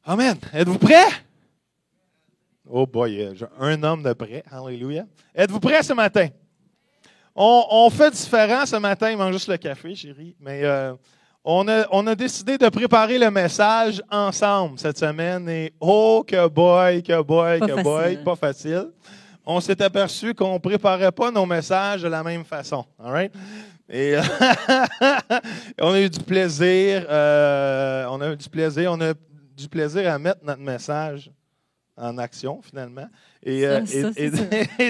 Amen. Êtes-vous prêts? Oh boy, j'ai un homme de prêt. Alléluia. Êtes-vous prêts ce matin? On fait différent ce matin. Il mange juste le café, chérie. Mais on a décidé de préparer le message ensemble cette semaine. Et oh, que boy, pas facile. On s'est aperçu qu'on ne préparait pas nos messages de la même façon. All right? Et on a eu du plaisir. On a du plaisir à mettre notre message en action, finalement, et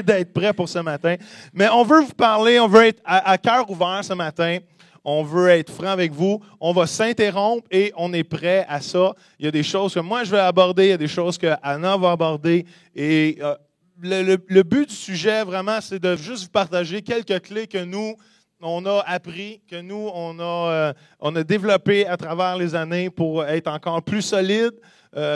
d'être prêt pour ce matin. Mais on veut vous parler, on veut être à cœur ouvert ce matin. On veut être franc avec vous. On va s'interrompre et on est prêt à ça. Il y a des choses que moi, je vais aborder. Il y a des choses que Anna va aborder. Et le but du sujet, vraiment, c'est de juste vous partager quelques clés que nous, on a appris, que nous, on a développé à travers les années pour être encore plus solide,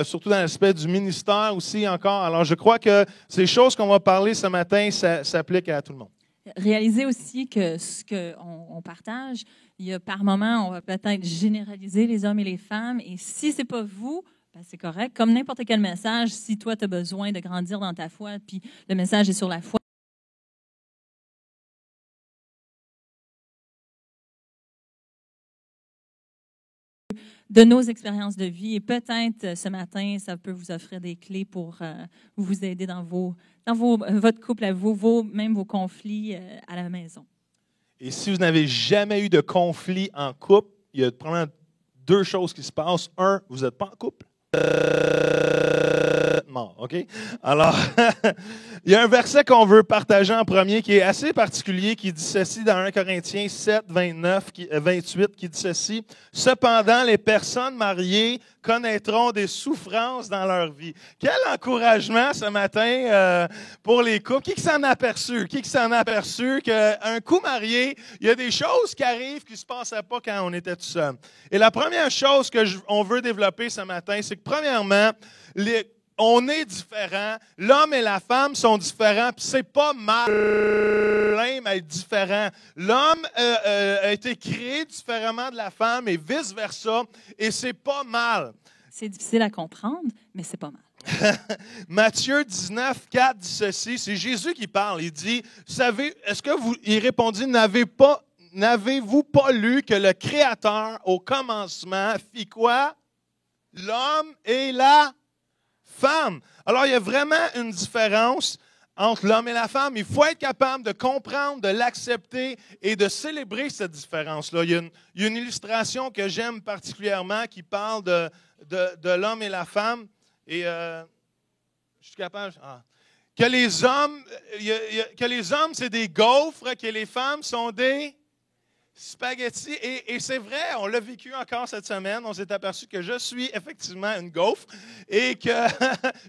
surtout dans l'aspect du ministère aussi encore. Alors, je crois que ces choses qu'on va parler ce matin, ça s'applique à tout le monde. Réalisez aussi que ce qu'on partage, il y a par moment, on va peut-être généraliser les hommes et les femmes. Et si ce n'est pas vous, ben c'est correct. Comme n'importe quel message, si toi, tu as besoin de grandir dans ta foi, puis le message est sur la foi, de nos expériences de vie. Et peut-être ce matin, ça peut vous offrir des clés pour vous aider dans votre couple à vous, même vos conflits à la maison. Et si vous n'avez jamais eu de conflit en couple, il y a probablement deux choses qui se passent. Un, vous n'êtes pas en couple. Mort, OK? Alors, il y a un verset qu'on veut partager en premier qui est assez particulier, qui dit ceci dans 1 Corinthiens 7, 28, qui dit ceci. « Cependant, les personnes mariées connaîtront des souffrances dans leur vie. » Quel encouragement ce matin pour les couples. Qui s'en a aperçu? Qui s'en a aperçu qu'un couple marié, il y a des choses qui arrivent qui ne se passaient pas quand on était tout seul. Et la première chose qu'on veut développer ce matin, c'est que premièrement, on est différents. L'homme et la femme sont différents. Puis c'est pas mal à être différent. L'homme a été créé différemment de la femme et vice-versa. Et c'est pas mal. C'est difficile à comprendre, mais c'est pas mal. Matthieu 19, 4 dit ceci. C'est Jésus qui parle. Il dit, il répondit, n'avez-vous pas lu que le Créateur, au commencement, fit quoi? L'homme et la femme. Alors, il y a vraiment une différence entre l'homme et la femme. Il faut être capable de comprendre, de l'accepter et de célébrer cette différence-là. Il y a une illustration que j'aime particulièrement qui parle de l'homme et la femme. Et je suis capable... Que les hommes, c'est des gaufres, que les femmes sont des spaghettis. Et c'est vrai, on l'a vécu encore cette semaine. On s'est aperçu que je suis effectivement une gaufre, et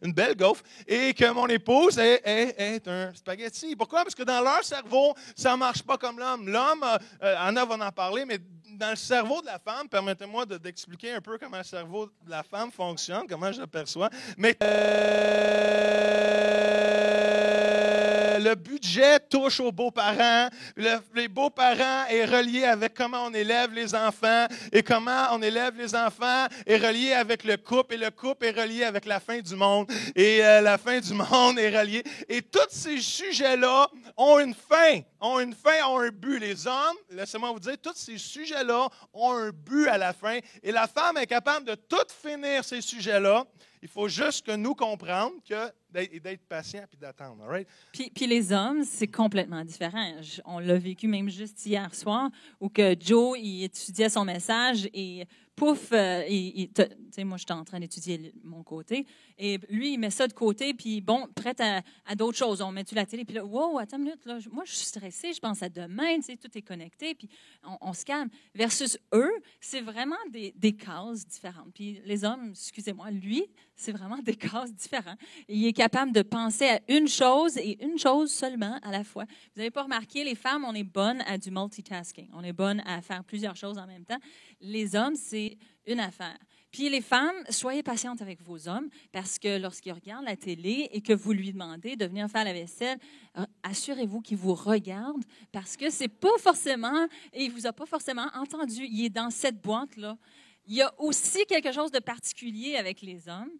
une belle gaufre, et que mon épouse est un spaghetti. Pourquoi? Parce que dans leur cerveau, ça ne marche pas comme l'homme. L'homme, Anna va en parler, mais dans le cerveau de la femme, permettez-moi d'expliquer un peu comment le cerveau de la femme fonctionne, comment je le perçois. Mais le budget touche aux beaux-parents. Les beaux-parents est relié avec comment on élève les enfants. Et comment on élève les enfants est relié avec le couple. Et le couple est relié avec la fin du monde. Et la fin du monde est reliée. Et tous ces sujets-là ont une fin. Ont un but. Les hommes, laissez-moi vous dire, tous ces sujets-là ont un but à la fin. Et la femme est capable de tout finir ces sujets-là. Il faut juste que nous comprenions d'être patient et d'attendre. Right? Puis les hommes, c'est complètement différent. On l'a vécu même juste hier soir, où que Joe il étudiait son message et pouf, moi j'étais en train d'étudier mon côté, et lui il met ça de côté, puis bon, prête à d'autres choses. On met la télé, puis là, wow, attends une minute, là, moi je suis stressée, je pense à demain, tout est connecté, puis on se calme. Versus eux, c'est vraiment des cases différentes. Puis les hommes, excusez-moi, lui, c'est vraiment des cases différentes. Il est capable de penser à une chose et une chose seulement à la fois. Vous n'avez pas remarqué, les femmes, on est bonnes à du multitasking. On est bonnes à faire plusieurs choses en même temps. Les hommes, c'est une affaire. Puis les femmes, soyez patientes avec vos hommes, parce que lorsqu'ils regardent la télé et que vous lui demandez de venir faire la vaisselle, assurez-vous qu'il vous regarde, parce que c'est pas forcément, et il vous a pas forcément entendu. Il est dans cette boîte-là. Il y a aussi quelque chose de particulier avec les hommes.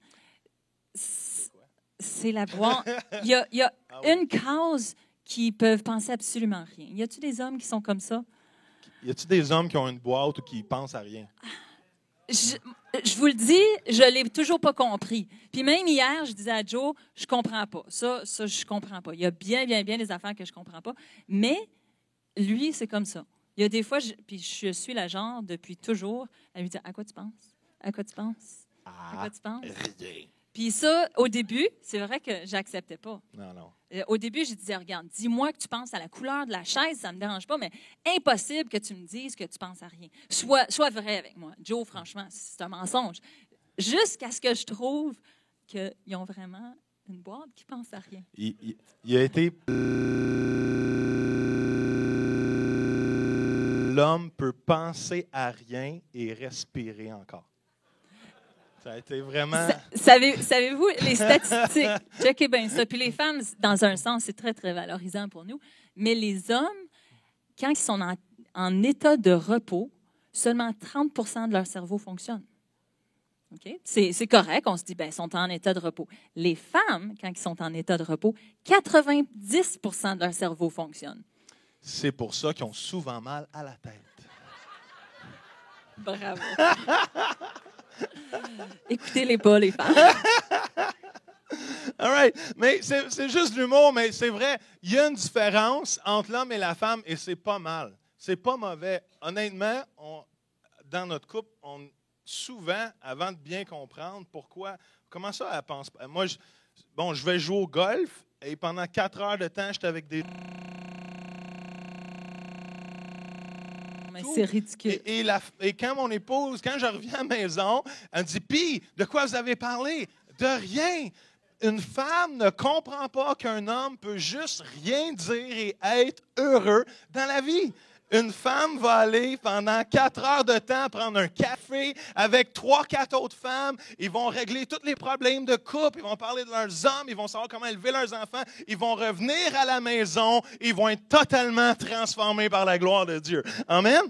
C'est la boîte. Il y a une cause qui peuvent penser absolument rien. Y a-t-il des hommes qui sont comme ça? Y a-t-il des hommes qui ont une boîte ou qui pensent à rien? Je vous le dis, je l'ai toujours pas compris. Puis même hier, je disais à Joe, je comprends pas. Ça, je comprends pas. Il y a bien des affaires que je comprends pas. Mais lui, c'est comme ça. Il y a des fois, puis je suis la genre depuis toujours à lui dire, à quoi tu penses? À quoi tu penses? À quoi tu penses? Rien. Puis ça, au début, c'est vrai que j'acceptais pas. Non. Au début, je disais, regarde, dis-moi que tu penses à la couleur de la chaise, ça me dérange pas, mais impossible que tu me dises que tu penses à rien. Sois vrai avec moi. Joe, franchement, c'est un mensonge. Jusqu'à ce que je trouve qu'ils ont vraiment une boîte qui pense à rien. Il a été... L'homme peut penser à rien et respirer encore. Ça a été vraiment... Savez-vous, les statistiques, checkez bien ça. Puis les femmes, dans un sens, c'est très, très valorisant pour nous. Mais les hommes, quand ils sont en état de repos, seulement 30 de leur cerveau fonctionne. Okay? C'est correct, on se dit, ils sont en état de repos. Les femmes, quand ils sont en état de repos, 90 de leur cerveau fonctionne. C'est pour ça qu'ils ont souvent mal à la tête. Bravo. Écoutez-les pas, les femmes. All right. Mais c'est juste l'humour, mais c'est vrai, il y a une différence entre l'homme et la femme et c'est pas mal. C'est pas mauvais. Honnêtement, dans notre couple, souvent, avant de bien comprendre pourquoi, comment ça, elle pense pas? Moi, je vais jouer au golf et pendant 4 heures de temps, j'étais avec des... C'est ridicule. Et quand mon épouse, quand je reviens à la maison, elle me dit, puis, de quoi vous avez parlé? De rien. Une femme ne comprend pas qu'un homme peut juste rien dire et être heureux dans la vie. Une femme va aller pendant 4 heures de temps prendre un café avec 3-4 autres femmes. Ils vont régler tous les problèmes de couple. Ils vont parler de leurs hommes. Ils vont savoir comment élever leurs enfants. Ils vont revenir à la maison. Ils vont être totalement transformés par la gloire de Dieu. Amen?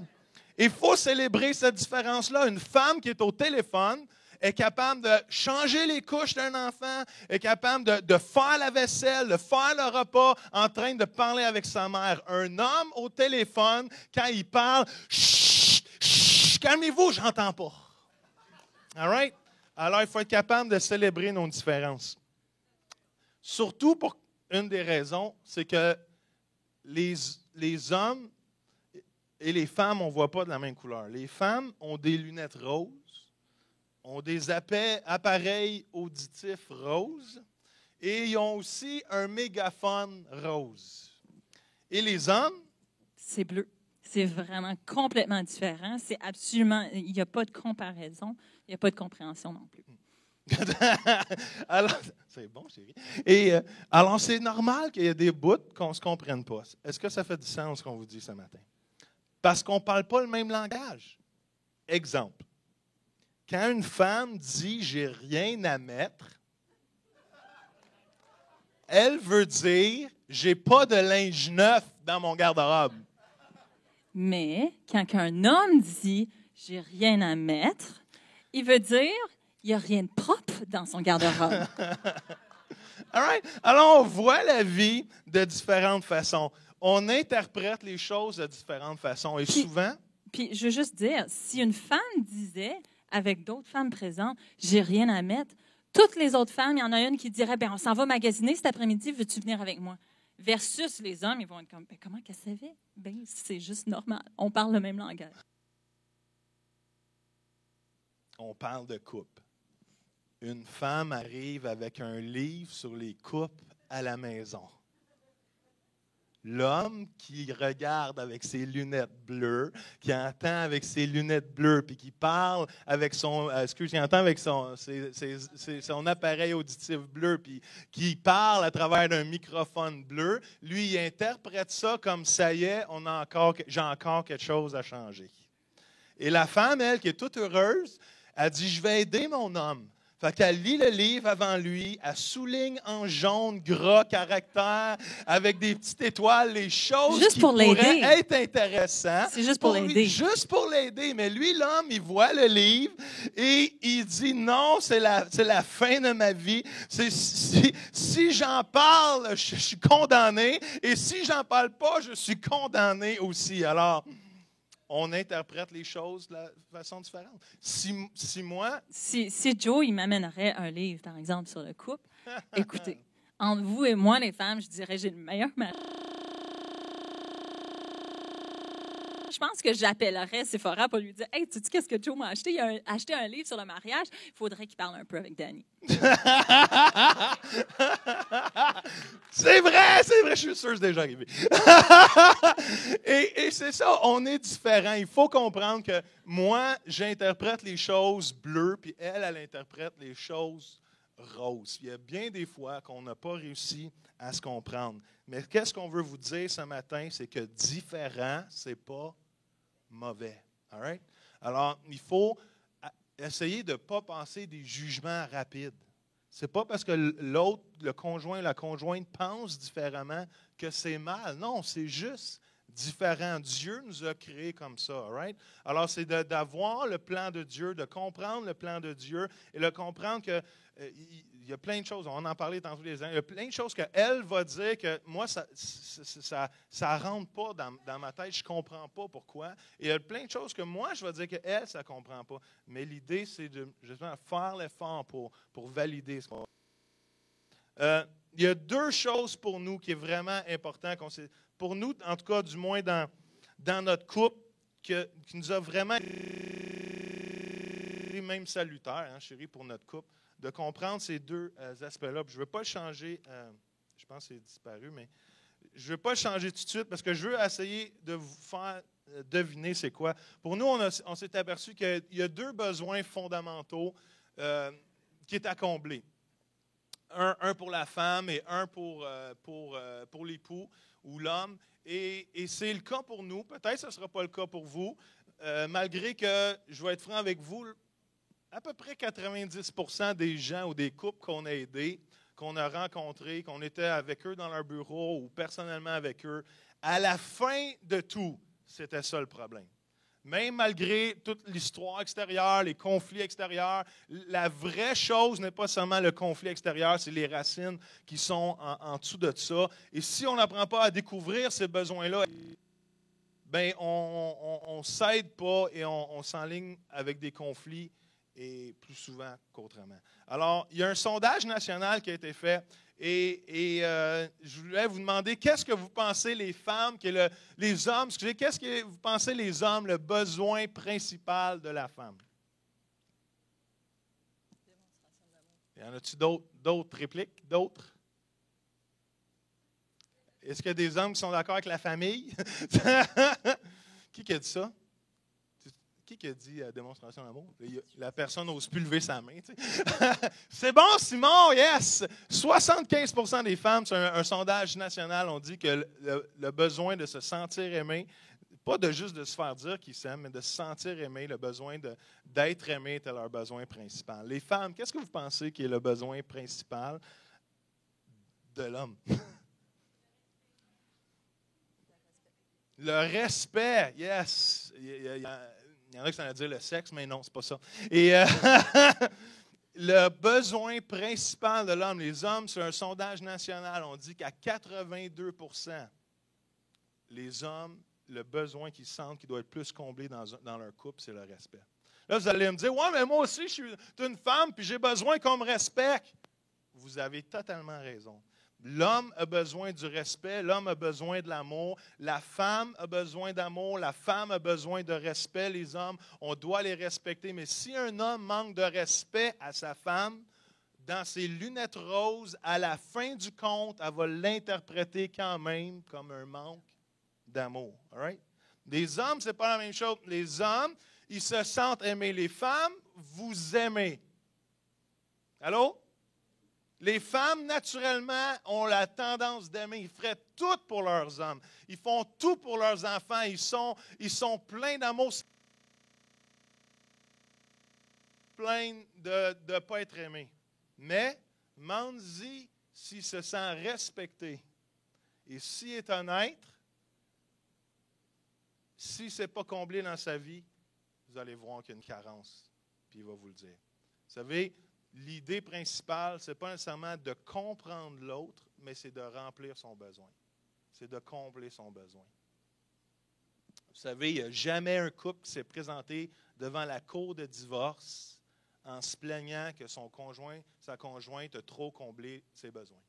Il faut célébrer cette différence-là. Une femme qui est au téléphone est capable de changer les couches d'un enfant, est capable de faire la vaisselle, de faire le repas, en train de parler avec sa mère. Un homme au téléphone, quand il parle, chut, chut, calmez-vous, j'entends pas. All right? Alors, il faut être capable de célébrer nos différences. Surtout pour une des raisons, c'est que les hommes et les femmes, on ne voit pas de la même couleur. Les femmes ont des lunettes roses, ont des appareils auditifs roses et ils ont aussi un mégaphone rose. Et les hommes? C'est bleu. C'est vraiment complètement différent. C'est absolument... Il n'y a pas de comparaison. Il n'y a pas de compréhension non plus. Alors, c'est bon, chérie. Et alors, c'est normal qu'il y ait des bouts qu'on ne se comprenne pas. Est-ce que ça fait du sens ce qu'on vous dit ce matin? Parce qu'on ne parle pas le même langage. Exemple. Quand une femme dit « j'ai rien à mettre », elle veut dire « j'ai pas de linge neuf dans mon garde-robe ». Mais quand un homme dit « j'ai rien à mettre », il veut dire « il n'y a rien de propre dans son garde-robe ». All right? Alors, on voit la vie de différentes façons. On interprète les choses de différentes façons. Et souvent... Puis, je veux juste dire, si une femme disait... avec d'autres femmes présentes, j'ai rien à mettre. Toutes les autres femmes, il y en a une qui dirait, on s'en va magasiner cet après-midi, veux-tu venir avec moi? Versus les hommes, ils vont être comme, comment qu'elle savait? C'est juste normal. On parle le même langage. On parle de couple. Une femme arrive avec un livre sur les couples à la maison. L'homme qui regarde avec ses lunettes bleues, qui entend avec ses lunettes bleues, puis qui parle avec son, qui entend avec son appareil auditif bleu, puis qui parle à travers un microphone bleu, lui, il interprète ça comme ça y est, j'ai encore quelque chose à changer. Et la femme, elle, qui est toute heureuse, elle dit, je vais aider mon homme. Fait qu'elle lit le livre avant lui, elle souligne en jaune, gras, caractère, avec des petites étoiles, les choses Juste qui pour pourraient l'aider. être intéressantes. C'est juste pour l'aider. Juste pour l'aider. Mais lui, l'homme, il voit le livre et il dit non, c'est la fin de ma vie. Si j'en parle, je suis condamné. Et si j'en parle pas, je suis condamné aussi. Alors, on interprète les choses de la façon différente. Si moi... Si Joe, il m'amènerait un livre, par exemple, sur le couple, écoutez, entre vous et moi, les femmes, je dirais, j'ai le meilleur mari. Je pense que j'appellerais Sephora pour lui dire « Hey, tu sais qu'est-ce que Joe m'a acheté? Il a acheté un livre sur le mariage. Il faudrait qu'il parle un peu avec Danny. » C'est vrai, je suis sûr que c'est déjà arrivé. et c'est ça, on est différents. Il faut comprendre que moi, j'interprète les choses bleues, puis elle interprète les choses roses. Il y a bien des fois qu'on n'a pas réussi à se comprendre. Mais qu'est-ce qu'on veut vous dire ce matin? C'est que différent, c'est pas mauvais. All right? Alors, il faut essayer de ne pas passer des jugements rapides. Ce n'est pas parce que l'autre, le conjoint, la conjointe pense différemment que c'est mal. Non, c'est juste différent. Dieu nous a créés comme ça. All right? Alors, c'est d'avoir le plan de Dieu, de comprendre le plan de Dieu et de comprendre que il y a plein de choses, on en parlait tantôt les uns, il y a plein de choses qu'elle va dire que moi, ça ne rentre pas dans ma tête, je ne comprends pas pourquoi. Et il y a plein de choses que moi, je vais dire qu'elle, ça ne comprend pas. Mais l'idée, c'est de justement faire l'effort pour valider ce qu'on il y a deux choses pour nous qui est vraiment important. Pour nous, en tout cas, du moins dans notre couple, qui nous a vraiment même salutaire, hein, chérie, pour notre couple, de comprendre ces deux aspects-là. Puis je ne veux pas le changer, je pense que c'est disparu, mais je ne veux pas le changer tout de suite parce que je veux essayer de vous faire deviner c'est quoi. Pour nous, on s'est aperçu qu'il y a deux besoins fondamentaux qui est à combler. Un pour la femme et un pour l'époux ou l'homme. Et c'est le cas pour nous. Peut-être que ce ne sera pas le cas pour vous, malgré que, je vais être franc avec vous, à peu près 90% des gens ou des couples qu'on a aidés, qu'on a rencontrés, qu'on était avec eux dans leur bureau ou personnellement avec eux, à la fin de tout, c'était ça le problème. Même malgré toute l'histoire extérieure, les conflits extérieurs, la vraie chose n'est pas seulement le conflit extérieur, c'est les racines qui sont en dessous de ça. Et si on n'apprend pas à découvrir ces besoins-là, ben on ne s'aide pas et on s'enligne avec des conflits et plus souvent qu'autrement. Alors, il y a un sondage national qui a été fait et je voulais vous demander, qu'est-ce que vous pensez les femmes, les hommes, qu'est-ce que vous pensez les hommes, le besoin principal de la femme? Y en a-t-il d'autres répliques, d'autres? Est-ce qu'il y a des hommes qui sont d'accord avec la famille? Qui a dit ça? Qui a dit démonstration d'amour? La personne n'ose plus lever sa main. C'est bon, Simon, yes! 75% des femmes, c'est un sondage national, on dit que le besoin de se sentir aimé, pas juste de se faire dire qu'ils s'aiment, mais de se sentir aimé, le besoin d'être aimé était leur besoin principal. Les femmes, qu'est-ce que vous pensez qui est le besoin principal de l'homme? Le respect, yes! Il y en a qui s'en dire le sexe, mais non, c'est pas ça. Et le besoin principal de l'homme, les hommes, sur un sondage national, on dit qu'à 82%, les hommes, le besoin qu'ils sentent qui doit être plus comblé dans leur couple, c'est le respect. Là, vous allez me dire, ouais, mais moi aussi, je suis une femme, puis j'ai besoin qu'on me respecte. Vous avez totalement raison. L'homme a besoin du respect, l'homme a besoin de l'amour, la femme a besoin d'amour, la femme a besoin de respect. Les hommes, on doit les respecter. Mais si un homme manque de respect à sa femme, dans ses lunettes roses, à la fin du compte, elle va l'interpréter quand même comme un manque d'amour. All right? Les hommes, ce n'est pas la même chose. Les hommes, ils se sentent aimés. Les femmes, vous aimez. Allô? Les femmes, naturellement, ont la tendance d'aimer. Ils feraient tout pour leurs hommes. Ils font tout pour leurs enfants. Ils sont pleins d'amour. plaindre de ne pas être aimé. Mais, demande-y s'il se sent respecté. Et s'il est honnête, si ce n'est pas comblé dans sa vie, vous allez voir qu'il y a une carence. Puis il va vous le dire. Vous savez, l'idée principale, ce n'est pas nécessairement de comprendre l'autre, mais c'est de remplir son besoin. C'est de combler son besoin. Vous savez, il n'y a jamais un couple qui s'est présenté devant la cour de divorce en se plaignant que son conjoint, sa conjointe a trop comblé ses besoins.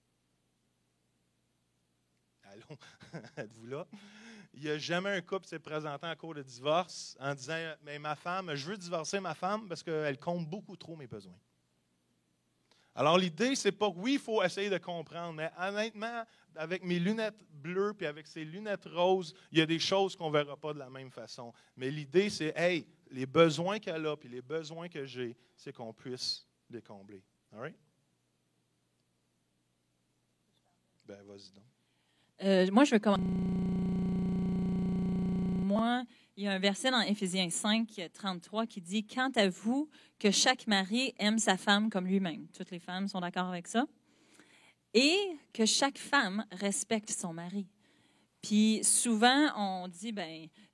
Allô? Êtes-vous là? Il n'y a jamais un couple qui s'est présenté en cour de divorce en disant « Mais ma femme, je veux divorcer ma femme parce qu'elle comble beaucoup trop mes besoins. » Alors, l'idée, c'est pas que oui, il faut essayer de comprendre, mais honnêtement, avec mes lunettes bleues puis avec ces lunettes roses, il y a des choses qu'on ne verra pas de la même façon. Mais l'idée, c'est, hey, les besoins qu'elle a puis les besoins que j'ai, c'est qu'on puisse les combler. All right? Ben, vas-y donc. Moi, je veux commencer. Moi, il y a un verset dans Éphésiens 5, 33 qui dit « Quant à vous, que chaque mari aime sa femme comme lui-même. » Toutes les femmes sont d'accord avec ça. Et que chaque femme respecte son mari. Puis souvent, on dit,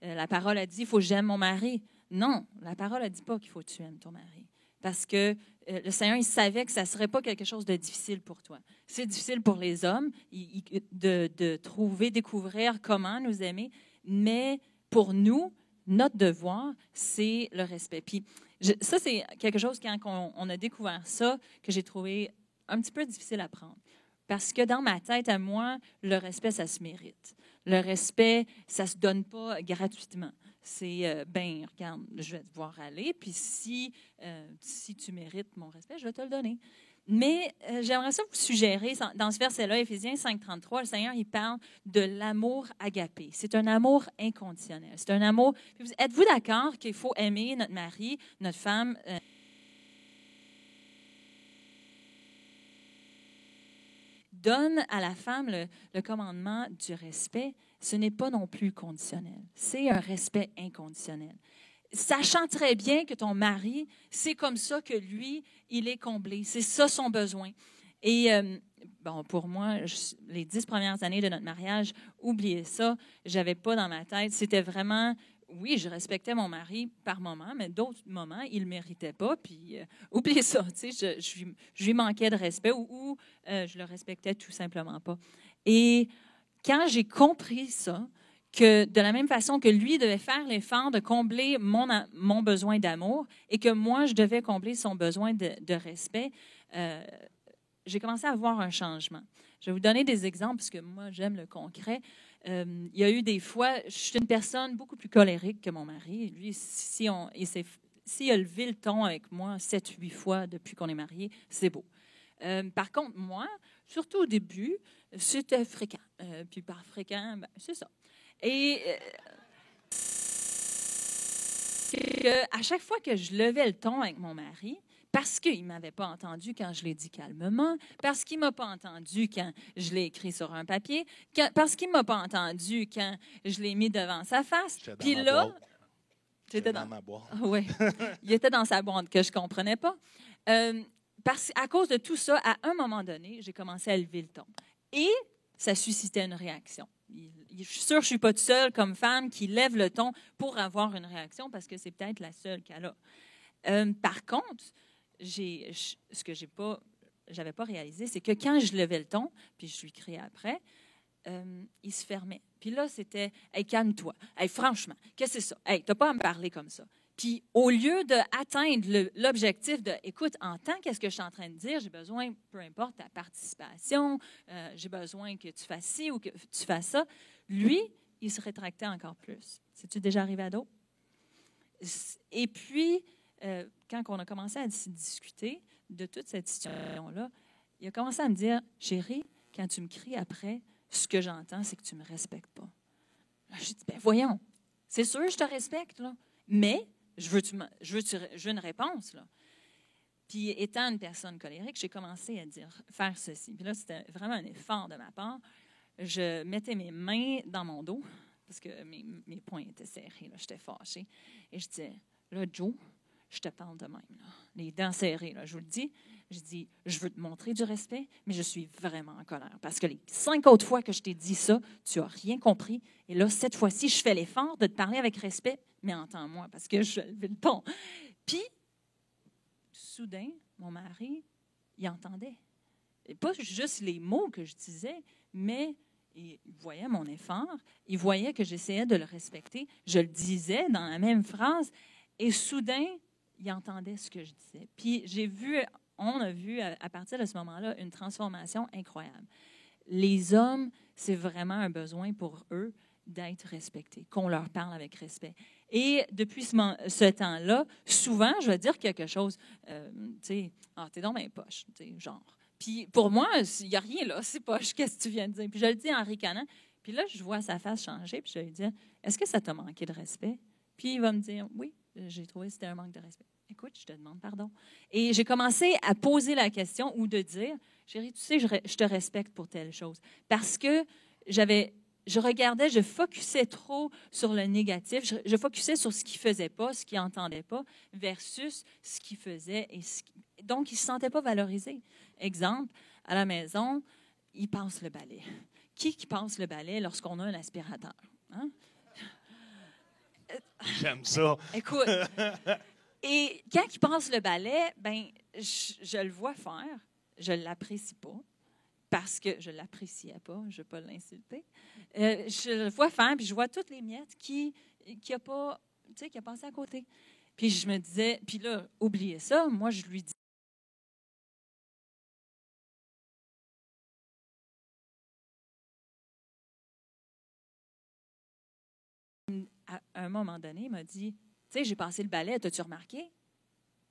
la parole a dit, il faut que j'aime mon mari. Non, la parole ne dit pas qu'il faut que tu aimes ton mari. Parce que le Seigneur, il savait que ça ne serait pas quelque chose de difficile pour toi. C'est difficile pour les hommes de trouver, découvrir comment nous aimer, mais pour nous, notre devoir, c'est le respect. Puis ça, c'est quelque chose, quand on a découvert ça, que j'ai trouvé un petit peu difficile à prendre. Parce que dans ma tête, à moi, le respect, ça se mérite. Le respect, ça ne se donne pas gratuitement. C'est, regarde, je vais te voir aller, puis si tu mérites mon respect, je vais te le donner. Mais j'aimerais ça vous suggérer, dans ce verset-là, Éphésiens 5,33, le Seigneur, il parle de l'amour agapé. C'est un amour inconditionnel. C'est un amour... Êtes-vous d'accord qu'il faut aimer notre mari, notre femme... donne à la femme le commandement du respect, ce n'est pas non plus conditionnel. C'est un respect inconditionnel. Sachant très bien que ton mari, c'est comme ça que lui, il est comblé. C'est ça son besoin. Et pour moi, les 10 premières années de notre mariage, oubliez ça, je n'avais pas dans ma tête. C'était vraiment... Oui, je respectais mon mari par moment, mais d'autres moments, il ne le méritait pas. Puis, oubliez ça, tu sais, je lui manquais de respect ou je le respectais tout simplement pas. Et quand j'ai compris ça, que de la même façon que lui devait faire l'effort de combler mon besoin d'amour et que moi, je devais combler son besoin de respect, j'ai commencé à voir un changement. Je vais vous donner des exemples parce que moi, j'aime le concret. Il y a eu des fois, je suis une personne beaucoup plus colérique que mon mari. Lui, s'il a levé le ton avec moi 7-8 fois depuis qu'on est mariés, c'est beau. Par contre, moi, surtout au début, c'était fréquent. Puis par fréquent, c'est ça. Et à chaque fois que je levais le ton avec mon mari, parce qu'il ne m'avait pas entendu quand je l'ai dit calmement, parce qu'il ne m'a pas entendu quand je l'ai écrit sur un papier, parce qu'il ne m'a pas entendu quand je l'ai mis devant sa face. Puis là, j'étais dans ma boîte. Oui, il était dans sa boîte que je ne comprenais pas. À cause de tout ça, à un moment donné, j'ai commencé à lever le ton. Et ça suscitait une réaction. Je suis sûre que je ne suis pas toute seule comme femme qui lève le ton pour avoir une réaction parce que c'est peut-être la seule qu'elle a. Par contre, ce que j'avais pas réalisé, c'est que quand je levais le ton, puis je lui criais après, il se fermait. Puis là, c'était « Hey, calme-toi. Hey, franchement, qu'est-ce que c'est ça? Hey, tu n'as pas à me parler comme ça. » Puis au lieu d'atteindre l'objectif de « Écoute, entends qu'est-ce que je suis en train de dire, j'ai besoin, peu importe ta participation, j'ai besoin que tu fasses ci ou que tu fasses ça. » Lui, il se rétractait encore plus. C'est-tu déjà arrivé à d'autres? Et puis, quand on a commencé à discuter de toute cette situation-là, il a commencé à me dire « Chérie, quand tu me cries après, ce que j'entends, c'est que tu ne me respectes pas. » Là, j'ai dit « Voyons, c'est sûr, je te respecte, là, mais je veux une réponse. » Là. Puis, étant une personne colérique, j'ai commencé à faire ceci. Puis là, c'était vraiment un effort de ma part. Je mettais mes mains dans mon dos, parce que mes poings étaient serrés, j'étais fâchée. Et je disais « Là, Joe, je te parle de même, là, les dents serrées, là, je vous le dis. Je dis, je veux te montrer du respect, mais je suis vraiment en colère. Parce que les 5 autres fois que je t'ai dit ça, tu n'as rien compris. Et là, cette fois-ci, je fais l'effort de te parler avec respect, mais entends-moi, parce que je levais le ton. Puis, soudain, mon mari, il entendait. Et pas juste les mots que je disais, mais il voyait mon effort, il voyait que j'essayais de le respecter. Je le disais dans la même phrase, et soudain, il entendait ce que je disais. Puis, on a vu à partir de ce moment-là une transformation incroyable. Les hommes, c'est vraiment un besoin pour eux d'être respectés, qu'on leur parle avec respect. Et depuis ce temps-là, souvent, je vais dire quelque chose, tu sais, t'es dans mes poches, tu sais, genre. Puis pour moi, il n'y a rien là, c'est poche, qu'est-ce que tu viens de dire? Puis je le dis en ricanant. Puis là, je vois sa face changer, puis je vais lui dire, est-ce que ça t'a manqué de respect? Puis il va me dire, oui, j'ai trouvé que c'était un manque de respect. Écoute, je te demande pardon. Et j'ai commencé à poser la question ou de dire, chérie, tu sais, je te respecte pour telle chose. Parce que je regardais, je focusais trop sur le négatif, je focusais sur ce qu'il ne faisait pas, ce qu'il n'entendait pas, versus ce qu'il faisait. Donc, il ne se sentait pas valorisé. Exemple, à la maison, il passe le balai. Qui passe le balai lorsqu'on a un aspirateur? Hein? J'aime ça. Écoute, et quand il passe le balai, ben, je le vois faire, je ne l'apprécie pas, parce que je ne l'appréciais pas, je ne vais pas l'insulter. Je le vois faire, puis je vois toutes les miettes qui a pas, tu sais, qui a passé à côté. Puis je me disais, puis là, oubliez ça, moi, je lui dis, à un moment donné, il m'a dit, tu sais, j'ai passé le balai, as-tu remarqué?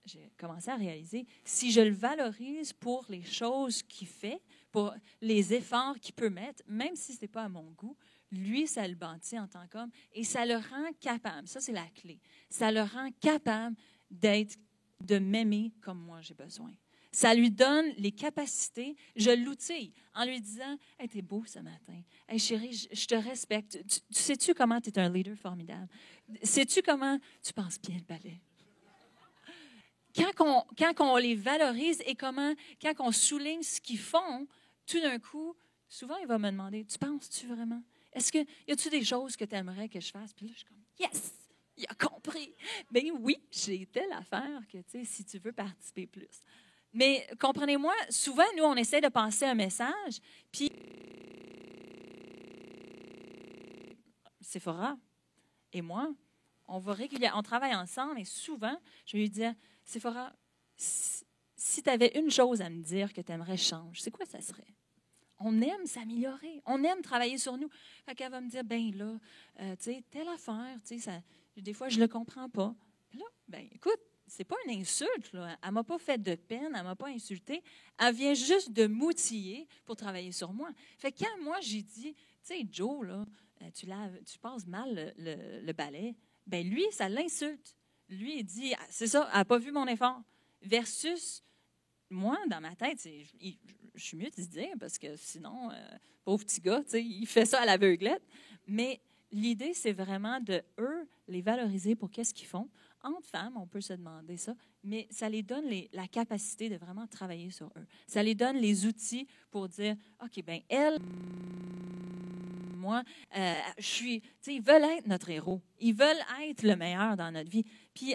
J'ai commencé à réaliser, si je le valorise pour les choses qu'il fait, pour les efforts qu'il peut mettre, même si ce n'est pas à mon goût, lui, ça le bâtit en tant qu'homme et ça le rend capable, ça c'est la clé, ça le rend capable de m'aimer comme moi j'ai besoin. Ça lui donne les capacités, je l'outille en lui disant « Hey, t'es beau ce matin. Hey, chérie, je te respecte. Sais-tu comment tu es un leader formidable? Sais-tu comment tu penses bien le ballet? » Quand on les valorise et quand on souligne ce qu'ils font, tout d'un coup, souvent, il va me demander, tu penses-tu vraiment? Y a-tu des choses que tu aimerais que je fasse? Puis là, je suis comme, yes! Il a compris. Bien oui, j'ai telle affaire que, tu sais, si tu veux participer plus. Mais comprenez-moi, souvent, nous, on essaie de passer un message, puis Sephora et moi, on travaille ensemble et souvent, je vais lui dire, Sephora, si tu avais une chose à me dire que tu aimerais changer, c'est quoi ça serait? On aime s'améliorer. On aime travailler sur nous. Fait qu'elle va me dire, ben là, tu sais, telle affaire, tu sais, des fois, je ne le comprends pas. Puis là, ben écoute, c'est pas une insulte, là. Elle ne m'a pas fait de peine, elle ne m'a pas insulté. Elle vient juste de m'outiller pour travailler sur moi. Fait que quand moi, j'ai dit, tu sais, Joe, là, tu passes mal le balai, ben lui, ça l'insulte. Lui, il dit, ah, c'est ça, elle n'a pas vu mon effort. Versus, moi, dans ma tête, je suis mieux de se dire, parce que sinon, pauvre petit gars, il fait ça à l'aveuglette. Mais l'idée, c'est vraiment de, eux, les valoriser pour qu'est-ce qu'ils font. Entre femmes, on peut se demander ça, mais ça les donne la capacité de vraiment travailler sur eux. Ça les donne les outils pour dire, OK, bien, elle, moi, je suis, tu sais, ils veulent être notre héros. Ils veulent être le meilleur dans notre vie. Puis,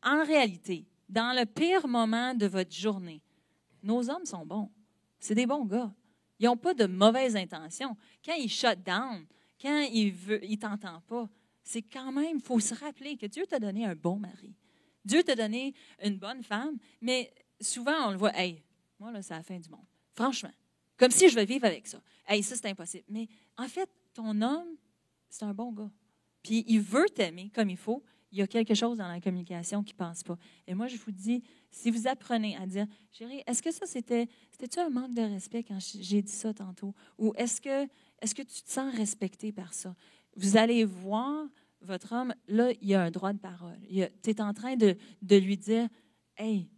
en réalité, dans le pire moment de votre journée, nos hommes sont bons. C'est des bons gars. Ils n'ont pas de mauvaises intentions. Quand ils shut down, quand ils ne t'entendent pas, c'est quand même, il faut se rappeler que Dieu t'a donné un bon mari. Dieu t'a donné une bonne femme, mais souvent, on le voit, hey, moi, là, c'est la fin du monde. Franchement, comme si je vais vivre avec ça. Hey, ça, c'est impossible. Mais en fait, ton homme, c'est un bon gars. Puis il veut t'aimer comme il faut. Il y a quelque chose dans la communication qui ne passe pas. Et moi, je vous dis, si vous apprenez à dire, chérie, est-ce que ça, c'était-tu un manque de respect quand j'ai dit ça tantôt? Ou est-ce que tu te sens respecté par ça? Vous allez voir, votre homme, là, il a un droit de parole. Tu es en train de lui dire, hey,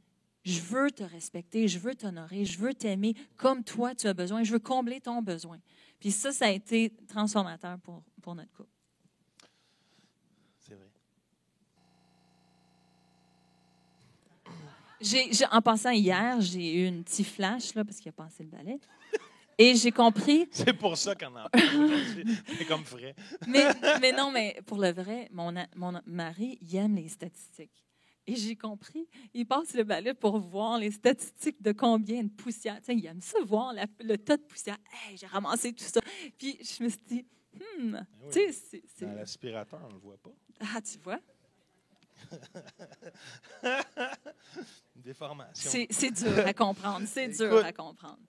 je veux te respecter, je veux t'honorer, je veux t'aimer comme toi, tu as besoin, je veux combler ton besoin. Puis ça a été transformateur pour notre couple. C'est vrai. En passant hier, j'ai eu un petit flash, là, parce qu'il a passé le balai. Et j'ai compris. C'est pour ça qu'on en parle aujourd'hui. C'est comme vrai. Mais non, mais pour le vrai, mon mari, il aime les statistiques. Et j'ai compris, il passe le balai pour voir les statistiques de combien de poussière. Tu sais, il aime ça, voir le tas de poussière. Hey, j'ai ramassé tout ça. Puis je me suis dit, Oui. tu sais, c'est. Dans l'aspirateur, on ne le voit pas. Ah, tu vois? Déformation. C'est dur à comprendre. C'est dur à comprendre.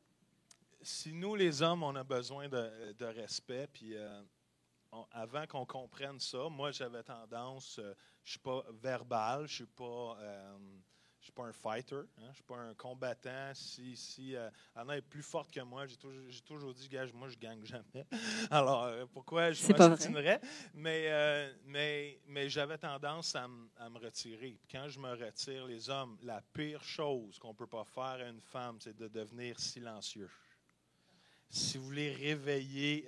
Si nous, les hommes, on a besoin de respect, puis avant qu'on comprenne ça, moi, j'avais tendance, je ne suis pas verbal, je ne suis pas un fighter, hein, je ne suis pas un combattant. Si Anna est plus forte que moi, j'ai toujours dit, gars, moi, je ne gagne jamais. Alors, pourquoi je m'obstinerais? Mais j'avais tendance à me retirer. Puis quand je me retire, les hommes, la pire chose qu'on ne peut pas faire à une femme, c'est de devenir silencieux. Si vous voulez réveiller,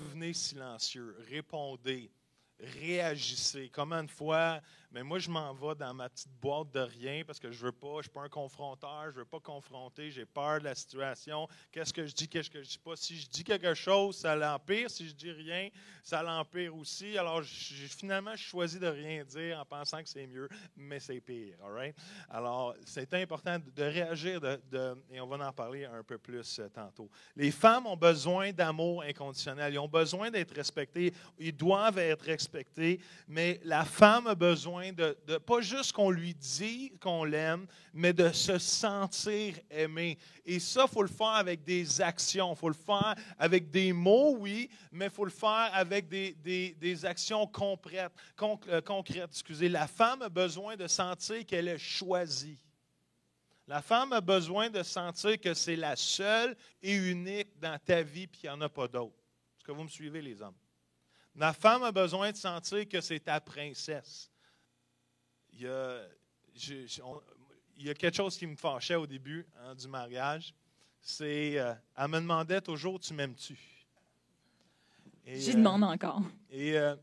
devenez silencieux, répondez, réagissez. Comme une fois, mais moi je m'en vais dans ma petite boîte de rien parce que je ne suis pas un confronteur, je ne veux pas confronter, j'ai peur de la situation. Qu'est-ce que je dis, qu'est-ce que je dis pas? Si je dis quelque chose, ça l'empire. Si je dis rien, ça l'empire aussi. Alors finalement, je choisis de rien dire en pensant que c'est mieux, mais c'est pire. All right? Alors, c'est important de réagir et on va en parler un peu plus tantôt. Les femmes ont besoin d'amour inconditionnel. Ils ont besoin d'être respectées. Ils doivent être respectés, mais la femme a besoin de pas juste qu'on lui dise qu'on l'aime, mais de se sentir aimée. Et ça, il faut le faire avec des actions. Il faut le faire avec des mots, oui, mais il faut le faire avec des actions concrètes. Excusez. La femme a besoin de sentir qu'elle est choisie. La femme a besoin de sentir que c'est la seule et unique dans ta vie, puis il n'y en a pas d'autre. Est-ce que vous me suivez, les hommes? La femme a besoin de sentir que c'est ta princesse. Il y a quelque chose qui me fâchait au début du mariage. C'est, elle me demandait toujours, tu m'aimes-tu? J'y demande encore. Mais là,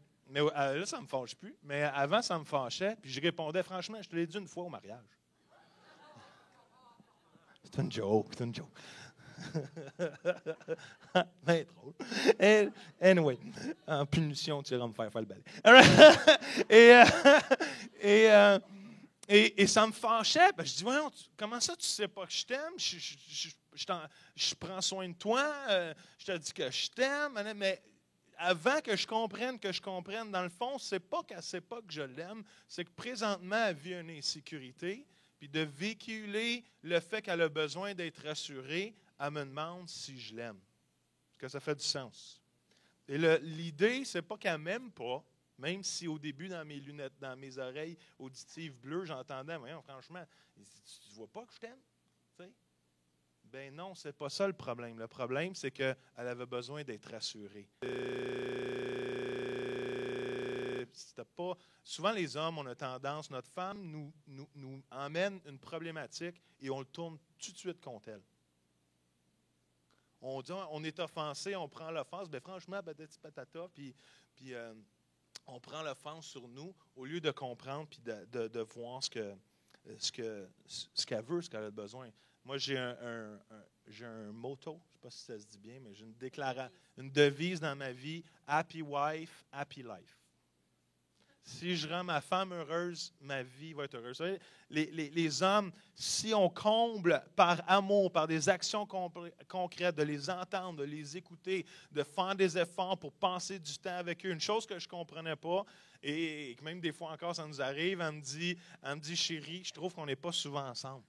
ça ne me fâche plus. Mais avant, ça me fâchait. Puis je répondais, franchement, je te l'ai dit une fois au mariage. C'est une joke. Ben, drôle. Anyway, en punition, tu iras me faire le balai. Et ça me fâchait. Ben, je dis, voyons, comment ça, tu ne sais pas que je t'aime? Je prends soin de toi. Je te dis que je t'aime. Mais avant que je comprenne, dans le fond, c'est pas qu'elle ne sait pas que je l'aime, c'est que présentement, elle vit une insécurité. Puis de véhiculer le fait qu'elle a besoin d'être rassurée, elle me demande si je l'aime. Est-ce que ça fait du sens? Et l'idée, c'est pas qu'elle ne m'aime pas, même si au début, dans mes lunettes, dans mes oreilles auditives bleues, j'entendais, voyons, franchement, tu ne vois pas que je t'aime? T'sais? Ben non, c'est pas ça le problème. Le problème, c'est qu'elle avait besoin d'être rassurée. C'était pas... Souvent, les hommes, on a tendance, notre femme nous emmène une problématique et on le tourne tout de suite contre elle. On dit, on est offensé, on prend l'offense. Bien, franchement, patati patata, puis on prend l'offense sur nous au lieu de comprendre puis de voir ce qu'elle veut, ce qu'elle a besoin. Moi, j'ai un motto, je ne sais pas si ça se dit bien, mais j'ai une devise dans ma vie, happy wife, happy life. Si je rends ma femme heureuse, ma vie va être heureuse. Vous savez, les hommes, si on comble par amour, par des actions concrètes, de les entendre, de les écouter, de faire des efforts pour passer du temps avec eux, une chose que je ne comprenais pas, et que même des fois encore ça nous arrive, elle me dit, chérie, je trouve qu'on n'est pas souvent ensemble.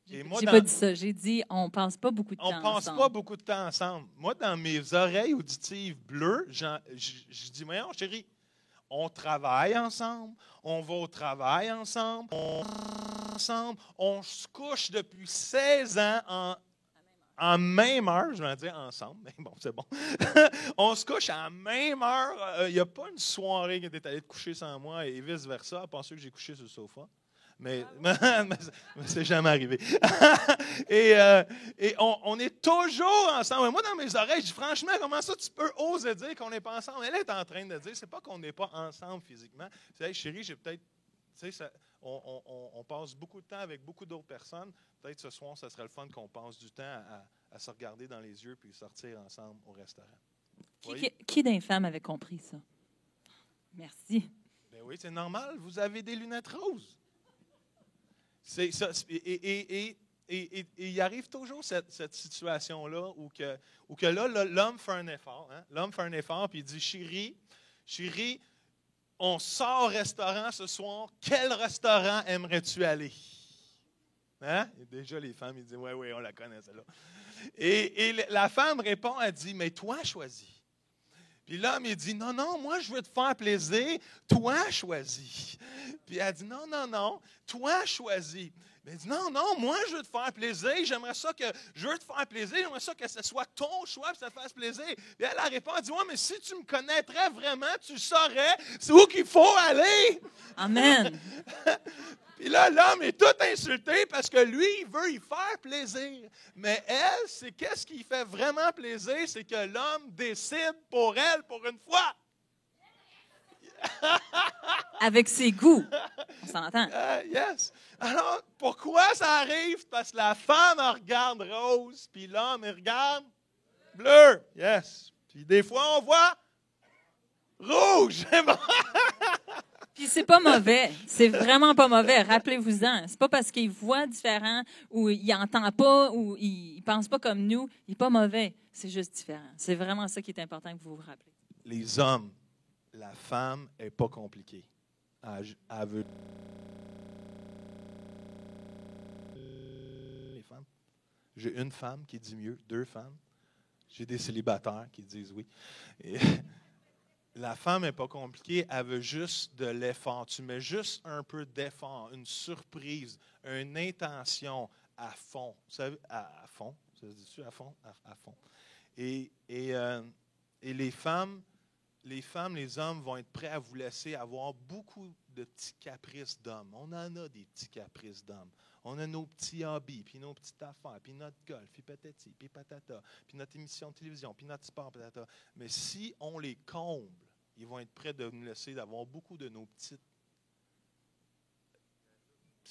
J'ai pas dit ça. J'ai dit, on ne passe pas beaucoup de temps ensemble. On ne passe pas beaucoup de temps ensemble. Moi, dans mes oreilles auditives bleues, je dis, voyons, chérie, on travaille ensemble, on va au travail ensemble, on se couche depuis 16 ans en même heure, je vais dire ensemble, mais bon, c'est bon. On se couche à la même heure. Il n'y a pas une soirée que tu es allé te coucher sans moi et vice-versa, à part ceux que j'ai couché sur le sofa. Mais c'est jamais arrivé. et on est toujours ensemble. Moi, dans mes oreilles, je dis franchement, comment ça tu peux oser dire qu'on n'est pas ensemble? Elle est en train de dire, c'est pas qu'on n'est pas ensemble physiquement. C'est, hey, chérie, j'ai peut-être, tu sais, on passe beaucoup de temps avec beaucoup d'autres personnes. Peut-être ce soir, ça serait le fun qu'on passe du temps à se regarder dans les yeux puis sortir ensemble au restaurant. Qui d'une femme avait compris ça? Merci. Ben oui, c'est normal. Vous avez des lunettes roses. C'est ça, et il arrive toujours cette situation-là où que là, l'homme fait un effort. Hein? L'homme fait un effort puis il dit, chérie, on sort au restaurant ce soir. Quel restaurant aimerais-tu aller? Hein? Et déjà, les femmes, ils disent, oui, on la connaît, celle-là. Et la femme répond, elle dit, mais toi, choisis. Puis l'homme, il dit, non, moi, je veux te faire plaisir, toi, choisis. Puis elle dit, non, toi, choisis. Mais il dit, non, moi, je veux te faire plaisir, je veux te faire plaisir, j'aimerais ça que ce soit ton choix, puis ça te fasse plaisir. Puis elle répond, elle dit, mais si tu me connaîtrais vraiment, tu saurais c'est où qu'il faut aller. Amen. Puis là, l'homme est tout insulté parce que lui, il veut y faire plaisir. Mais elle, c'est qu'est-ce qui fait vraiment plaisir? C'est que l'homme décide pour elle pour une fois. Avec ses goûts. On s'entend. Yes. Alors, pourquoi ça arrive? Parce que la femme, elle regarde rose, puis l'homme, il regarde bleu. Yes. Puis des fois, on voit rouge. Puis c'est pas mauvais. C'est vraiment pas mauvais. Rappelez-vous-en. C'est pas parce qu'il voit différent ou il entend pas ou il pense pas comme nous. Il n'est pas mauvais. C'est juste différent. C'est vraiment ça qui est important que vous vous rappelez. Les hommes, la femme n'est pas compliquée. Elle veut... Les femmes. J'ai une femme qui dit mieux, 2 femmes. J'ai des célibataires qui disent oui. Et la femme n'est pas compliquée, elle veut juste de l'effort. Tu mets juste un peu d'effort, une surprise, une intention à fond. Vous savez, à fond, ça se dit-tu à fond? À fond. Et les femmes, les hommes vont être prêts à vous laisser avoir beaucoup de petits caprices d'hommes. On en a des petits caprices d'hommes. On a nos petits hobbies, puis nos petites affaires, puis notre golf, puis patati, puis patata, puis notre émission de télévision, puis notre sport, patata. Mais si on les comble, ils vont être prêts de nous laisser d'avoir beaucoup de nos petits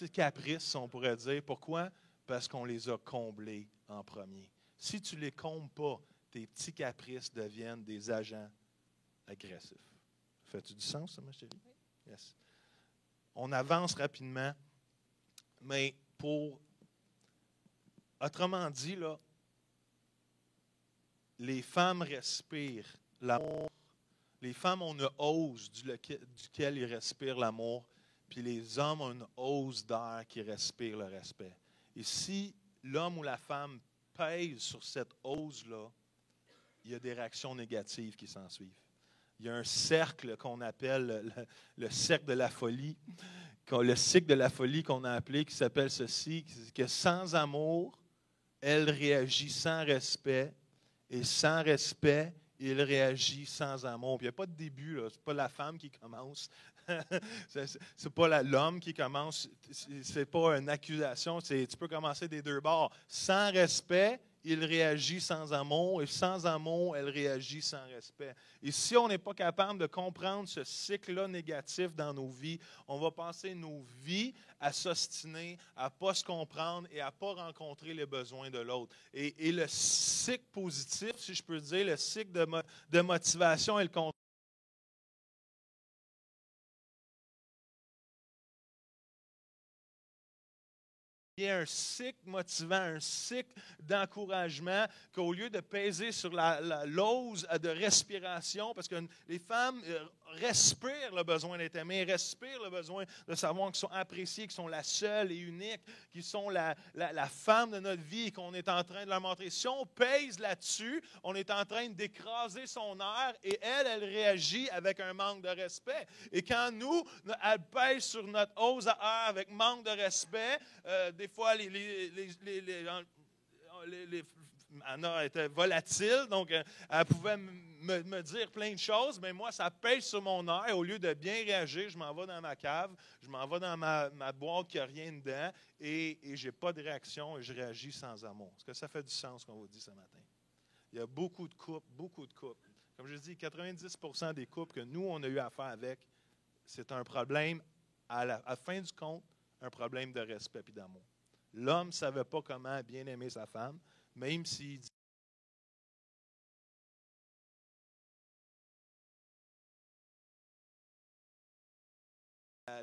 caprices, on pourrait dire. Pourquoi? Parce qu'on les a comblés en premier. Si tu ne les combles pas, tes petits caprices deviennent des agents agressifs. Fais-tu du sens, ça, ma chérie? Yes. On avance rapidement, mais autrement dit, là, les femmes respirent l'amour. Les femmes ont une hausse duquel ils respirent l'amour, puis les hommes ont une hausse d'air qui respire le respect. Et si l'homme ou la femme pèse sur cette hausse-là, il y a des réactions négatives qui s'en suivent. Il y a un cercle qu'on appelle le cercle de la folie, le cycle de la folie qu'on a appelé, qui s'appelle ceci, que sans amour, elle réagit sans respect, et sans respect, il réagit sans amour. Puis il n'y a pas de début, ce n'est pas la femme qui commence, c'est pas l'homme qui commence, c'est pas une accusation, tu peux commencer des 2 bords. Sans respect, il réagit sans amour, et sans amour, elle réagit sans respect. Et si on n'est pas capable de comprendre ce cycle-là négatif dans nos vies, on va passer nos vies à s'ostiner, à ne pas se comprendre et à ne pas rencontrer les besoins de l'autre. Et le cycle positif, si je peux dire, le cycle de motivation et le contraire, il y a un cycle motivant, un cycle d'encouragement, qu'au lieu de peser sur l'ose de respiration, parce que les femmes respirent le besoin d'être aimées, respirent le besoin de savoir qu'elles sont appréciées, qu'elles sont la seule et unique, qu'elles sont la femme de notre vie et qu'on est en train de leur montrer. Si on pèse là-dessus, on est en train d'écraser son air et elle réagit avec un manque de respect. Et quand nous, elle pèse sur notre ose à air avec manque de respect, des fois, Anna était volatile, donc elle pouvait me dire plein de choses, mais moi, ça pèse sur mon nerf. Au lieu de bien réagir, je m'en vais dans ma cave, je m'en vais dans ma boîte qui n'a rien dedans, et je n'ai pas de réaction et je réagis sans amour. Est-ce que ça fait du sens ce qu'on vous dit ce matin? Il y a beaucoup de couples. Comme je dis, 90% des couples que nous, on a eu affaire avec, c'est un problème, à la fin du compte, un problème de respect et d'amour. L'homme ne savait pas comment bien aimer sa femme, même s'il dit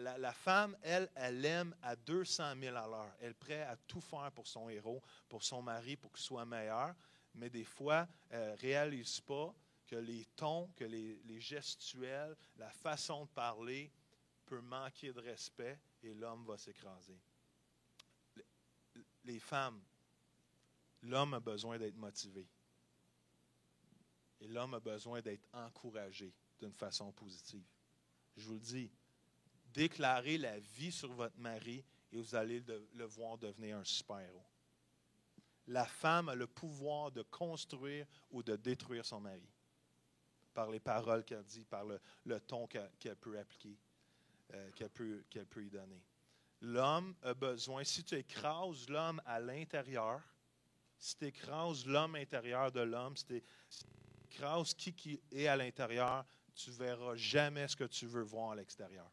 la femme, elle aime à 200 000 à l'heure. Elle est prête à tout faire pour son héros, pour son mari, pour qu'il soit meilleur. Mais des fois, elle ne réalise pas que les tons, que les gestuels, la façon de parler peut manquer de respect et l'homme va s'écraser. Les femmes, l'homme a besoin d'être motivé. Et l'homme a besoin d'être encouragé d'une façon positive. Je vous le dis, déclarez la vie sur votre mari et vous allez le voir devenir un super-héros. La femme a le pouvoir de construire ou de détruire son mari par les paroles qu'elle dit, par le ton qu'elle peut appliquer, qu'elle peut y donner. L'homme a besoin, si tu écrases l'homme à l'intérieur, si tu écrases l'homme intérieur de l'homme, si tu écrases qui est à l'intérieur, tu ne verras jamais ce que tu veux voir à l'extérieur.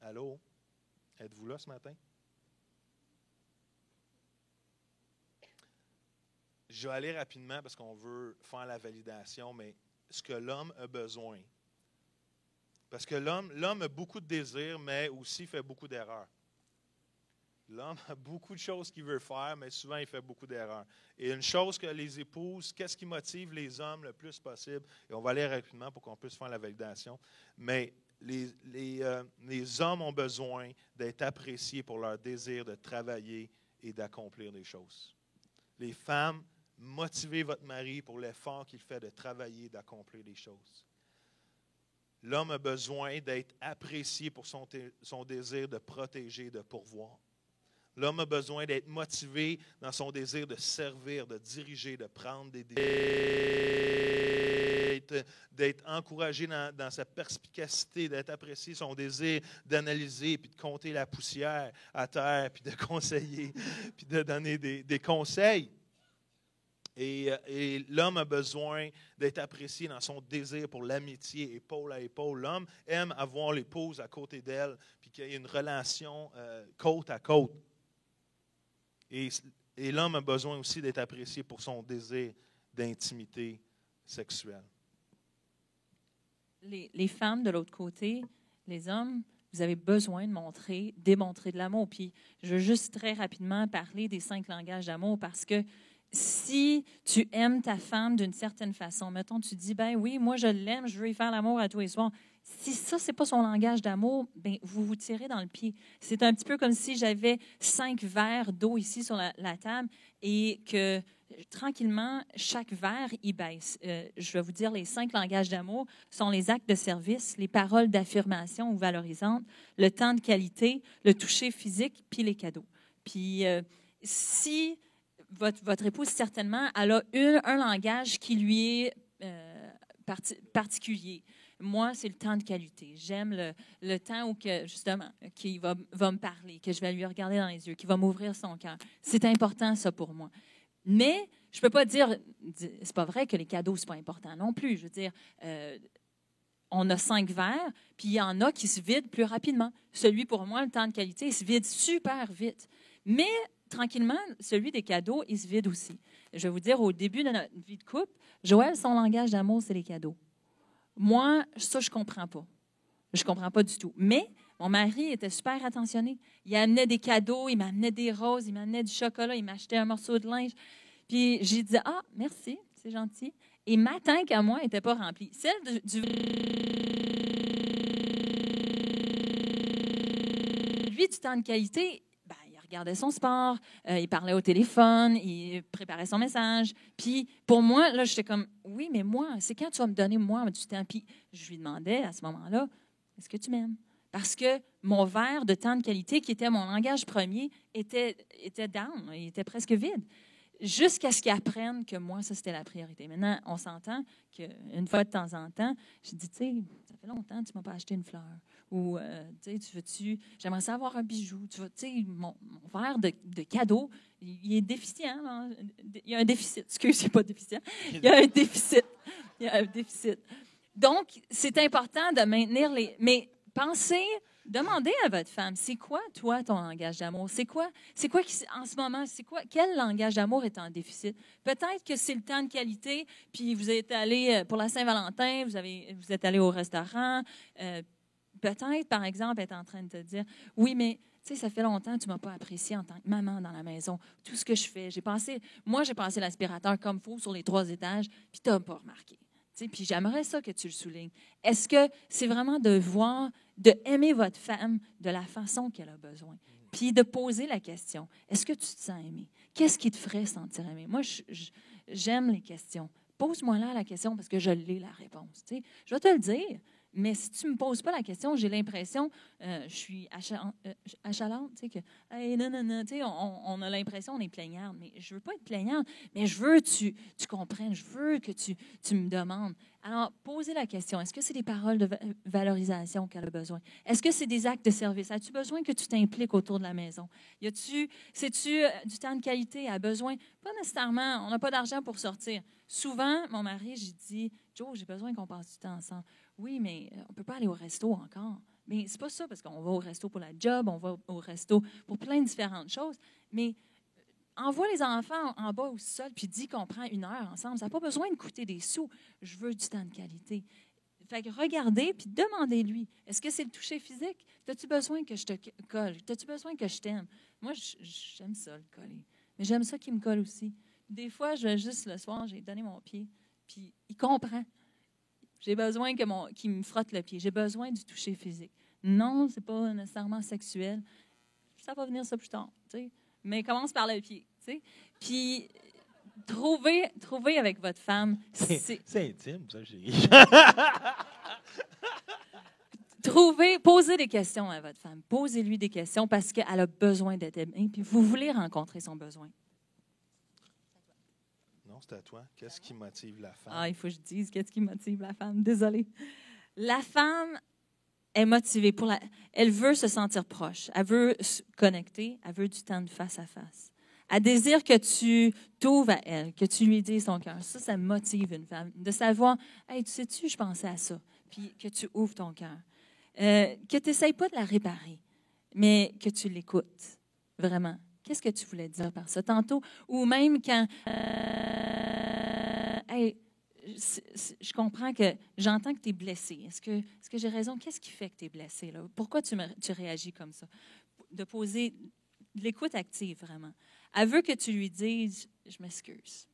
Allô? Êtes-vous là ce matin? Je vais aller rapidement parce qu'on veut faire la validation, mais ce que l'homme a besoin. Parce que l'homme a beaucoup de désirs, mais aussi fait beaucoup d'erreurs. L'homme a beaucoup de choses qu'il veut faire, mais souvent il fait beaucoup d'erreurs. Et une chose que les épouses, qu'est-ce qui motive les hommes le plus possible? Et on va aller rapidement pour qu'on puisse faire la validation. Mais les hommes ont besoin d'être appréciés pour leur désir de travailler et d'accomplir des choses. Les femmes, motivez votre mari pour l'effort qu'il fait de travailler et d'accomplir des choses. L'homme a besoin d'être apprécié pour son désir de protéger et de pourvoir. L'homme a besoin d'être motivé dans son désir de servir, de diriger, de prendre des décisions, d'être encouragé dans sa perspicacité, d'être apprécié, son désir d'analyser, puis de compter la poussière à terre, puis de conseiller, puis de donner des conseils. Et l'homme a besoin d'être apprécié dans son désir pour l'amitié, épaule à épaule. L'homme aime avoir l'épouse à côté d'elle, puis qu'il y ait une relation côte à côte. Et l'homme a besoin aussi d'être apprécié pour son désir d'intimité sexuelle. Les femmes, de l'autre côté, les hommes, vous avez besoin de démontrer de l'amour. Puis, je veux juste très rapidement parler des 5 langages d'amour parce que si tu aimes ta femme d'une certaine façon, mettons, tu dis, ben oui, moi je l'aime, je veux lui faire l'amour à tous les soirs. Si ça, ce n'est pas son langage d'amour, ben vous vous tirez dans le pied. C'est un petit peu comme si j'avais 5 verres d'eau ici sur la table et que tranquillement, chaque verre, il baisse. Je vais vous dire, les 5 langages d'amour sont les actes de service, les paroles d'affirmation ou valorisantes, le temps de qualité, le toucher physique, puis les cadeaux. Puis si votre épouse, certainement, elle a un langage qui lui est particulier. Moi, c'est le temps de qualité. J'aime le temps où, justement, qu'il va me parler, que je vais lui regarder dans les yeux, qu'il va m'ouvrir son cœur. C'est important, ça, pour moi. Mais je ne peux pas dire, c'est pas vrai que les cadeaux, ce n'est pas important non plus. Je veux dire, on a 5 verres, puis il y en a qui se vident plus rapidement. Celui, pour moi, le temps de qualité, il se vide super vite. Mais tranquillement, celui des cadeaux, il se vide aussi. Je vais vous dire, au début de notre vie de couple, Joël, son langage d'amour, c'est les cadeaux. Moi, ça, je ne comprends pas. Je ne comprends pas du tout. Mais mon mari était super attentionné. Il amenait des cadeaux, il m'amenait des roses, il m'amenait du chocolat, il m'achetait un morceau de linge. Puis j'ai dit, ah, merci, c'est gentil. Et ma tank à moi n'était pas remplie. Celle lui, du temps de qualité, il regardait son sport, il parlait au téléphone, il préparait son message. Puis pour moi, là, j'étais comme, oui, mais moi, c'est quand tu vas me donner, moi, du temps. Puis je lui demandais à ce moment-là, est-ce que tu m'aimes? Parce que mon verre de temps de qualité, qui était mon langage premier, était down, il était presque vide. jusqu'à ce qu'ils apprennent que moi, ça, c'était la priorité. Maintenant, on s'entend qu'une fois de temps en temps, je dis, tu sais, ça fait longtemps que tu ne m'as pas acheté une fleur. Ou, tu sais, j'aimerais ça avoir un bijou. Tu sais, mon verre de cadeau, il est déficient. Là. Il y a un déficit. Excusez, pas déficient. Il y a un déficit. Il y a un déficit. Donc, c'est important de maintenir les... Mais pensez, demandez à votre femme, c'est quoi, toi, ton langage d'amour? C'est quoi qui, en ce moment, quel langage d'amour est en déficit? Peut-être que c'est le temps de qualité, puis vous êtes allé pour la Saint-Valentin, vous êtes allé au restaurant. Peut-être, par exemple, être en train de te dire, oui, mais tu sais, ça fait longtemps que tu ne m'as pas apprécié en tant que maman dans la maison. Tout ce que je fais, j'ai passé l'aspirateur comme il faut sur les 3 étages, puis tu n'as pas remarqué. Puis j'aimerais ça que tu le soulignes. Est-ce que c'est vraiment de aimer votre femme de la façon qu'elle a besoin? Puis de poser la question, est-ce que tu te sens aimé? Qu'est-ce qui te ferait sentir aimé? Moi, j'aime les questions. Pose-moi là la question parce que je l'ai la réponse. Je vais te le dire. Mais si tu ne me poses pas la question, j'ai l'impression, je suis achalante, tu sais, que, hey, non, tu sais, on a l'impression qu'on est plaignarde, mais je ne veux pas être plaignarde, mais je veux que tu comprennes, je veux que tu me demandes. Alors, posez la question, est-ce que c'est des paroles de valorisation qu'elle a besoin? Est-ce que c'est des actes de service? As-tu besoin que tu t'impliques autour de la maison? C'est-tu du temps de qualité? Elle a besoin? Pas nécessairement, on n'a pas d'argent pour sortir. Souvent, mon mari, j'ai dit, Joe, j'ai besoin qu'on passe du temps ensemble. Oui, mais on ne peut pas aller au resto encore. Mais c'est pas ça, parce qu'on va au resto pour la job, on va au resto pour plein de différentes choses. Mais envoie les enfants en bas au sol, puis dis qu'on prend 1 heure ensemble. Ça n'a pas besoin de coûter des sous. Je veux du temps de qualité. Fait que regardez, puis demandez-lui, est-ce que c'est le toucher physique? As-tu besoin que je te colle? As-tu besoin que je t'aime? Moi, j'aime ça, le coller. Mais j'aime ça qu'il me colle aussi. Des fois, je vais juste le soir, j'ai donné mon pied, puis il comprend. J'ai besoin qu'il me frotte le pied. J'ai besoin du toucher physique. Non, ce n'est pas nécessairement sexuel. Ça va venir ça plus tard, tu sais. Mais commence par le pied, tu sais. Puis, trouvez avec votre femme... C'est intime, ça, chérie. Posez des questions à votre femme. Posez-lui des questions parce qu'elle a besoin d'être aimée. Puis, vous voulez rencontrer son besoin. C'est à toi. Qu'est-ce qui motive la femme? Il faut que je dise qu'est-ce qui motive la femme. Désolée. La femme est motivée. Elle veut se sentir proche. Elle veut se connecter. Elle veut du temps de face à face. Elle désire que tu t'ouvres à elle, que tu lui dises ton cœur. Ça motive une femme. De savoir, hey, tu sais-tu, je pensais à ça. Puis que tu ouvres ton cœur. Que tu n'essayes pas de la réparer, mais que tu l'écoutes. Vraiment. Qu'est-ce que tu voulais dire par ça tantôt? Ou même quand... hey, je comprends que j'entends que tu es blessé. Est-ce que j'ai raison? Qu'est-ce qui fait que tu es blessé? Là? Pourquoi tu réagis comme ça? De poser de l'écoute active, vraiment. Elle veut que tu lui dises, je m'excuse.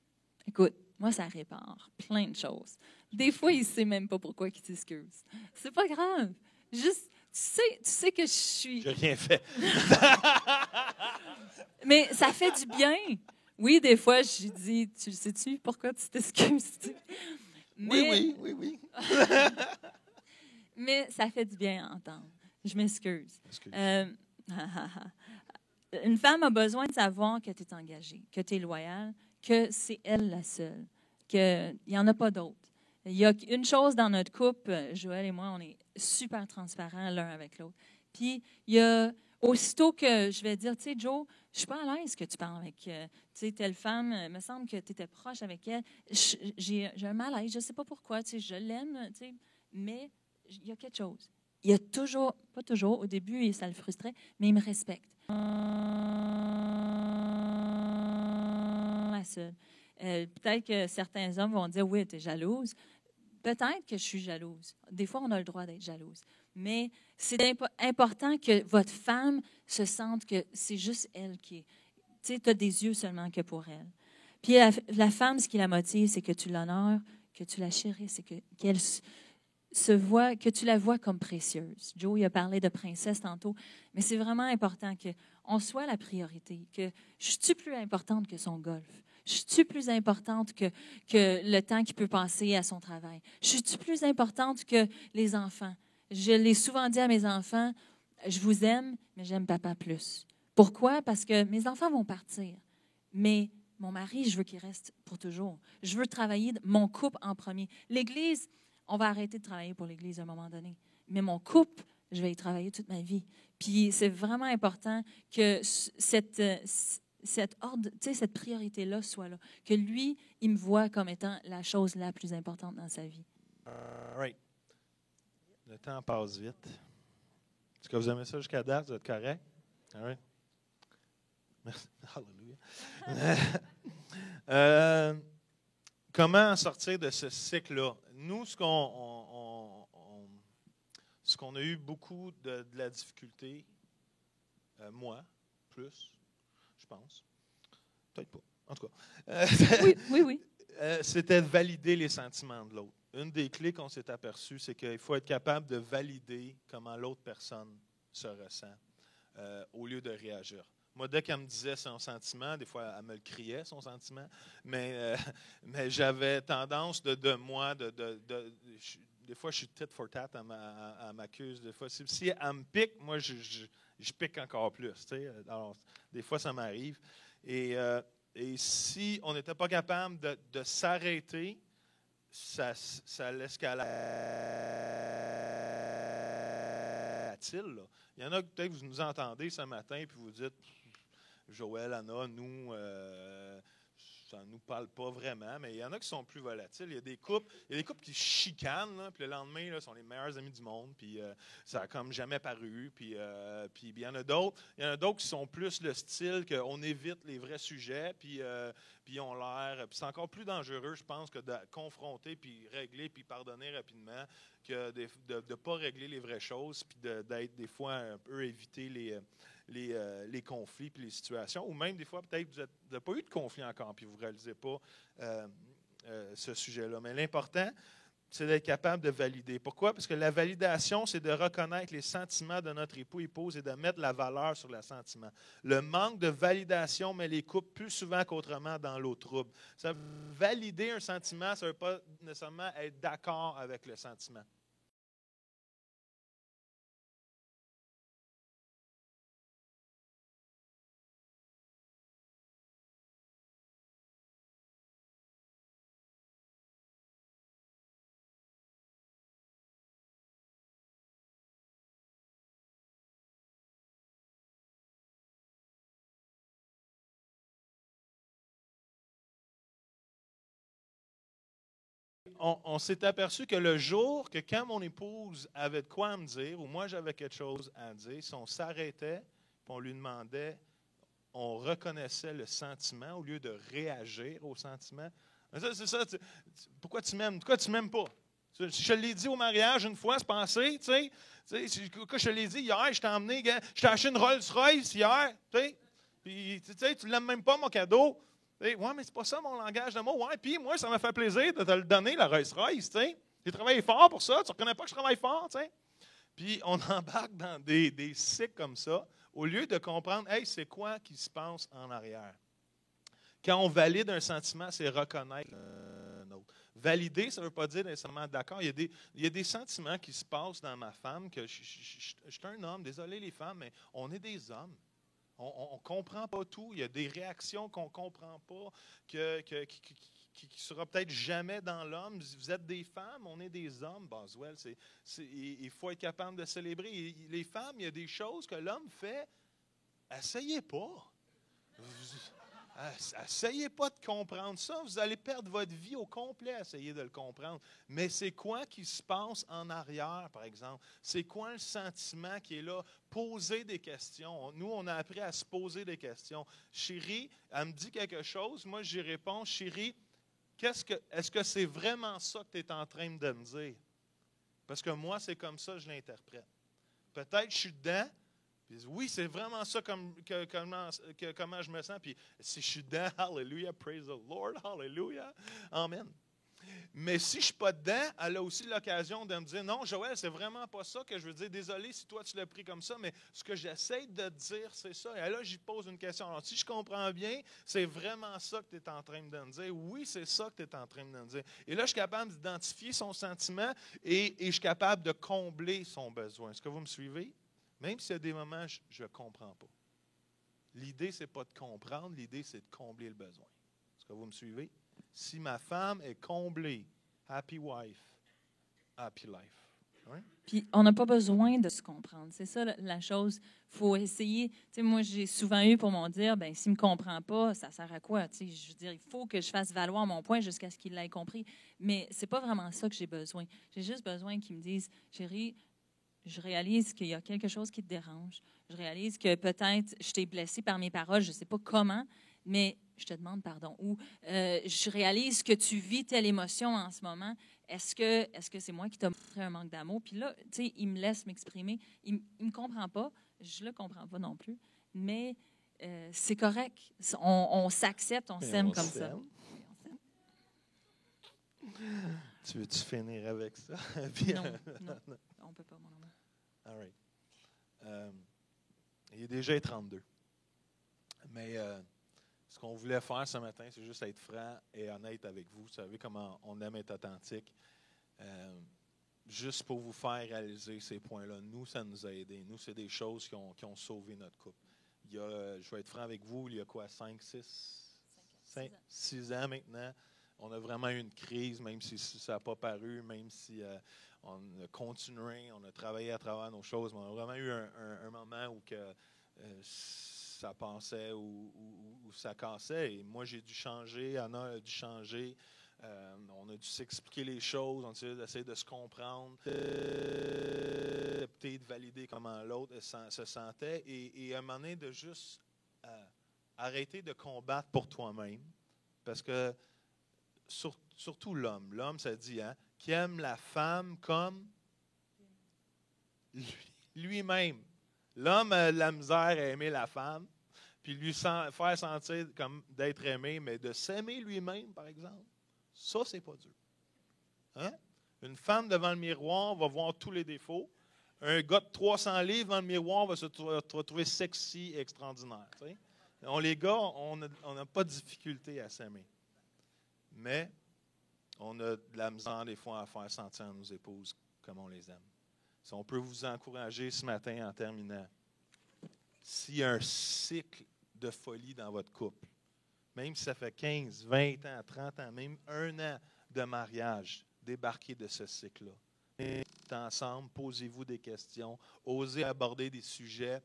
Écoute, moi, ça répare plein de choses. Des fois, il ne sait même pas pourquoi il s'excuse. C'est pas grave. Juste, tu sais que je suis... J'ai rien fait. Mais ça fait du bien. Oui, des fois, je dis, tu le sais-tu, pourquoi tu t'excuses? Mais, Oui. Mais ça fait du bien à entendre. Je m'excuse. Une femme a besoin de savoir que tu es engagée, que tu es loyale, que c'est elle la seule, qu'il n'y en a pas d'autre. Il y a une chose dans notre couple, Joël et moi, on est super transparents l'un avec l'autre. Puis, il y a aussitôt que je vais dire, tu sais, Joe, je suis pas à l'aise que tu parles avec telle femme, il me semble que tu étais proche avec elle. J'ai un malaise, je ne sais pas pourquoi, je l'aime, mais il y a quelque chose. Il y a toujours, pas toujours, au début, ça le frustrait, mais il me respecte. Peut-être que certains hommes vont dire, oui, tu es jalouse. Peut-être que je suis jalouse. Des fois, on a le droit d'être jalouse. Mais c'est important que votre femme se sente que c'est juste elle qui est. Tu sais, tu as des yeux seulement que pour elle. Puis la femme, ce qui la motive, c'est que tu l'honores, que tu la chérisses, qu'elle que tu la vois comme précieuse. Joe, il a parlé de princesse tantôt, mais c'est vraiment important qu'on soit la priorité, que je suis plus importante que son golf. Je suis plus importante que le temps qu'il peut passer à son travail. Je suis plus importante que les enfants. Je l'ai souvent dit à mes enfants, je vous aime, mais j'aime papa plus. Pourquoi? Parce que mes enfants vont partir, mais mon mari, je veux qu'il reste pour toujours. Je veux travailler mon couple en premier. L'Église, on va arrêter de travailler pour l'Église à un moment donné. Mais mon couple, je vais y travailler toute ma vie. Puis c'est vraiment important que cette ordre, cette priorité-là soit là. Que lui, il me voit comme étant la chose la plus importante dans sa vie. All right. Le temps passe vite. Est-ce que vous aimez ça jusqu'à date? Vous êtes correct? All right. Merci. Hallelujah. Comment sortir de ce cycle-là? Nous, ce qu'on a eu beaucoup de la difficulté, moi, plus, je pense, peut-être pas, en tout cas, Oui. C'était de valider les sentiments de l'autre. Une des clés qu'on s'est aperçu, c'est qu'il faut être capable de valider comment l'autre personne se ressent au lieu de réagir. Moi, dès qu'elle me disait son sentiment, des fois, elle me le criait, son sentiment, mais j'avais tendance des fois, je suis tit for tat, elle m'accuse. Des fois, si elle me pique, moi, je pique encore plus. Tu sais. Alors, des fois, ça m'arrive. Et si on n'était pas capable de s'arrêter, ça l'escalade-t-il. Il y en a que peut-être vous nous entendez ce matin et vous dites, Joël, Anna, nous, ça ne nous parle pas vraiment, mais il y en a qui sont plus volatiles. Il y a des couples qui chicanent, là, puis le lendemain, là, sont les meilleurs amis du monde, puis ça n'a comme jamais paru. Puis il y en a d'autres qui sont plus le style qu'on évite les vrais sujets, puis ils ont l'air. Puis c'est encore plus dangereux, je pense, que de confronter, puis régler, puis pardonner rapidement, que de ne pas régler les vraies choses, puis d'être des fois un peu éviter les conflits puis les situations, ou même des fois, peut-être, vous n'avez pas eu de conflit encore, puis vous ne réalisez pas ce sujet-là. Mais l'important, c'est d'être capable de valider. Pourquoi? Parce que la validation, c'est de reconnaître les sentiments de notre épouse et de mettre la valeur sur le sentiment. Le manque de validation met les couples plus souvent qu'autrement dans l'eau trouble. Valider un sentiment, ça ne veut pas nécessairement être d'accord avec le sentiment. On s'est aperçu que le jour que quand mon épouse avait de quoi à me dire, ou moi j'avais quelque chose à dire, si on s'arrêtait, puis on lui demandait, on reconnaissait le sentiment au lieu de réagir au sentiment. C'est ça, pourquoi tu m'aimes? Pourquoi tu m'aimes pas? Je te l'ai dit au mariage une fois, c'est passé, tu sais. Quand je te l'ai dit hier, je t'ai emmené, je t'ai acheté une Rolls-Royce hier, tu sais. Puis, tu sais, tu l'aimes même pas, mon cadeau. Oui, mais c'est pas ça mon langage d'amour. Ouais, puis moi, ça m'a fait plaisir de te le donner, la Rolls-Royce, tu sais. J'ai travaillé fort pour ça, tu ne reconnais pas que je travaille fort, tu sais. Puis on embarque dans des cycles comme ça, au lieu de comprendre, hey, c'est quoi qui se passe en arrière. Quand on valide un sentiment, c'est reconnaître un autre. Valider, ça ne veut pas dire nécessairement d'accord. Il y a des sentiments qui se passent dans ma femme, que je suis un homme, désolé les femmes, mais on est des hommes. On ne comprend pas tout. Il y a des réactions qu'on ne comprend pas, qui ne sera peut-être jamais dans l'homme. Vous êtes des femmes, on est des hommes, Boswell. Il faut être capable de célébrer. Les femmes, il y a des choses que l'homme fait. Essayez pas. Essayez pas de comprendre ça. Vous allez perdre votre vie au complet à essayer de le comprendre. Mais c'est quoi qui se passe en arrière, par exemple? C'est quoi le sentiment qui est là? Poser des questions. Nous, on a appris à se poser des questions. Chérie, elle me dit quelque chose. Moi, j'y réponds. Chérie, est-ce que c'est vraiment ça que tu es en train de me dire? Parce que moi, c'est comme ça que je l'interprète. Peut-être que je suis dedans. Puis, oui, c'est vraiment ça comment je me sens. Puis si je suis dedans, hallelujah, praise the Lord, hallelujah, amen. Mais si je ne suis pas dedans, elle a aussi l'occasion de me dire, non, Joël, c'est vraiment pas ça que je veux dire. Désolé si toi tu l'as pris comme ça, mais ce que j'essaie de dire, c'est ça. Et là, j'y pose une question. Alors, si je comprends bien, c'est vraiment ça que tu es en train de me dire. Oui, c'est ça que tu es en train de me dire. Et là, je suis capable d'identifier son sentiment et je suis capable de combler son besoin. Est-ce que vous me suivez? Même s'il y a des moments, je ne comprends pas. L'idée, ce n'est pas de comprendre, l'idée, c'est de combler le besoin. Est-ce que vous me suivez? Si ma femme est comblée, happy wife, happy life. Oui? Puis, on n'a pas besoin de se comprendre. C'est ça la chose. Il faut essayer. Tu sais, moi, j'ai souvent eu pour m'en dire, ben s'il ne me comprend pas, ça sert à quoi? Tu sais, je veux dire, il faut que je fasse valoir mon point jusqu'à ce qu'il l'ait compris. Mais c'est pas vraiment ça que j'ai besoin. J'ai juste besoin qu'il me dise, chérie, je réalise qu'il y a quelque chose qui te dérange. Je réalise que peut-être je t'ai blessé par mes paroles, je ne sais pas comment, mais je te demande pardon. Ou je réalise que tu vis telle émotion en ce moment. Est-ce que c'est moi qui t'ai montré un manque d'amour? Puis là, tu sais, il me laisse m'exprimer. Il ne me comprend pas. Je ne le comprends pas non plus. Mais c'est correct. On s'accepte, on Et s'aime on comme ça. s'aime. Oui, on s'aime. Tu veux-tu finir avec ça? Puis, Non, on ne peut pas, mon amour. all right. Il est déjà 32. Mais ce qu'on voulait faire ce matin, c'est juste être franc et honnête avec vous. Vous savez comment on aime être authentique. Juste pour vous faire réaliser ces points-là. Nous, ça nous a aidés. Nous, c'est des choses qui ont sauvé notre couple. Je vais être franc avec vous, il y a quoi, 6 ans maintenant, on a vraiment eu une crise, même si ça n'a pas paru, même si on a continué, on a travaillé à travers nos choses, mais on a vraiment eu un moment où que, ça passait ou ça cassait. Et moi, j'ai dû changer, Anna a dû changer. On a dû s'expliquer les choses, on a dû essayer de se comprendre, peut-être valider comment l'autre se sentait. Et à un moment donné, de juste arrêter de combattre pour toi-même. Parce que surtout l'homme, ça dit, hein, qui aime la femme comme lui-même. L'homme a de la misère à aimer la femme, puis lui faire sentir comme d'être aimé, mais de s'aimer lui-même, par exemple, ça, c'est pas dur. Hein? Une femme devant le miroir va voir tous les défauts. Un gars de 300 livres devant le miroir va se retrouver sexy et extraordinaire. Tu sais? Les gars, on n'a pas de difficulté à s'aimer. Mais on a de la misère des fois à faire sentir à nos épouses comme on les aime. Si on peut vous encourager ce matin en terminant, s'il y a un cycle de folie dans votre couple, même si ça fait 15, 20 ans, 30 ans, même 1 an de mariage, débarquez de ce cycle-là. Ensemble, posez-vous des questions, osez aborder des sujets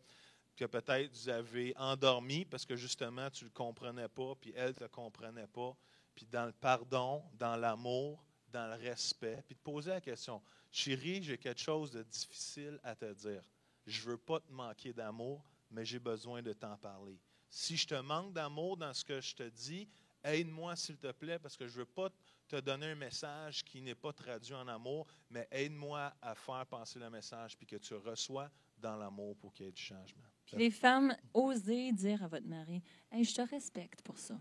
que peut-être vous avez endormis parce que justement tu ne le comprenais pas, puis elle ne te comprenait pas, puis dans le pardon, dans l'amour, dans le respect, puis de poser la question, chérie, j'ai quelque chose de difficile à te dire. Je ne veux pas te manquer d'amour, mais j'ai besoin de t'en parler. Si je te manque d'amour dans ce que je te dis, aide-moi s'il te plaît, parce que je ne veux pas te donner un message qui n'est pas traduit en amour, mais aide-moi à faire passer le message, puis que tu reçois dans l'amour pour qu'il y ait du changement. Puis les femmes, osez dire à votre mari, hey, je te respecte pour ça.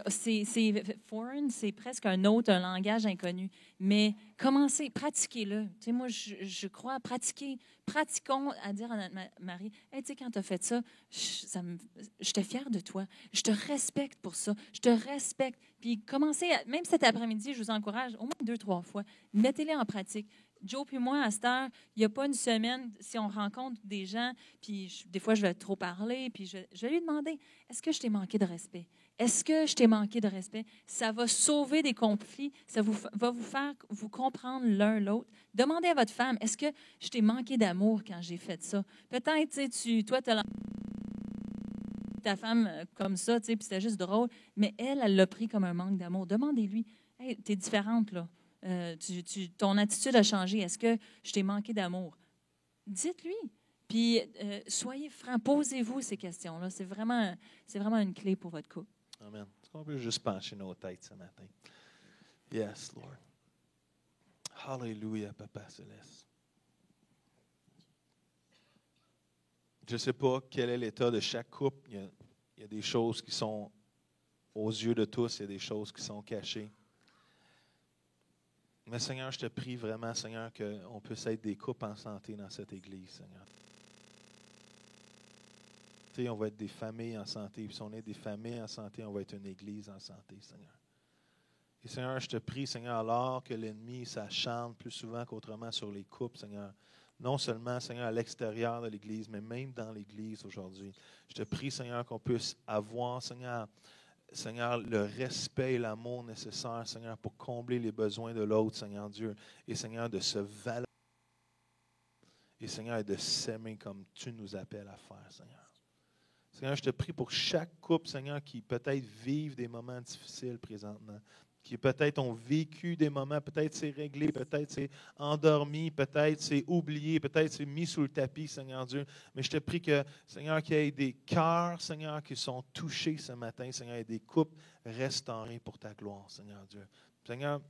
C'est foreign, c'est presque un langage inconnu. Mais commencez, pratiquez-le. Tu sais, moi, je crois, pratiquons à dire à notre mari, hey, tu sais, quand tu as fait ça, j'étais fière de toi. Je te respecte pour ça. Je te respecte. Puis commencez, même cet après-midi, je vous encourage, au moins 2-3 fois, mettez-les en pratique. Joe puis moi, à cette heure, il n'y a pas une semaine, si on rencontre des gens, puis des fois, je vais trop parler, puis je vais lui demander, est-ce que je t'ai manqué de respect? Est-ce que je t'ai manqué de respect? Ça va sauver des conflits, ça va vous faire vous comprendre l'un l'autre. Demandez à votre femme, est-ce que je t'ai manqué d'amour quand j'ai fait ça? Peut-être, toi, tu as ta femme comme ça, puis c'était juste drôle, mais elle l'a pris comme un manque d'amour. Demandez-lui, hey, t'es différente, là. Ton attitude a changé. Est-ce que je t'ai manqué d'amour? Dites-lui. Puis, soyez francs. Posez-vous ces questions-là. C'est vraiment une clé pour votre couple. Amen. Est-ce qu'on peut juste pencher nos têtes ce matin? Yes, Lord. Hallelujah, Papa Céleste. Je ne sais pas quel est l'état de chaque couple. Il y a des choses qui sont aux yeux de tous, il y a des choses qui sont cachées. Mais Seigneur, je te prie vraiment, Seigneur, qu'on puisse être des couples en santé dans cette Église, Seigneur. Tu sais, on va être des familles en santé. Puis si on est des familles en santé, on va être une Église en santé, Seigneur. Et Seigneur, je te prie, Seigneur, alors que l'ennemi s'acharne plus souvent qu'autrement sur les couples, Seigneur, non seulement, Seigneur, à l'extérieur de l'Église, mais même dans l'Église aujourd'hui. Je te prie, Seigneur, qu'on puisse avoir, Seigneur, Seigneur, le respect et l'amour nécessaires, Seigneur, pour combler les besoins de l'autre, Seigneur Dieu. Et Seigneur, de se valoriser. Et Seigneur, de s'aimer comme tu nous appelles à faire, Seigneur. Seigneur, je te prie pour chaque couple, Seigneur, qui peut-être vivent des moments difficiles présentement, qui peut-être ont vécu des moments, peut-être c'est réglé, peut-être c'est endormi, peut-être c'est oublié, peut-être c'est mis sous le tapis, Seigneur Dieu. Mais je te prie que, Seigneur, qu'il y ait des cœurs, Seigneur, qui sont touchés ce matin, Seigneur, et des couples restaurés pour ta gloire, Seigneur Dieu. Seigneur,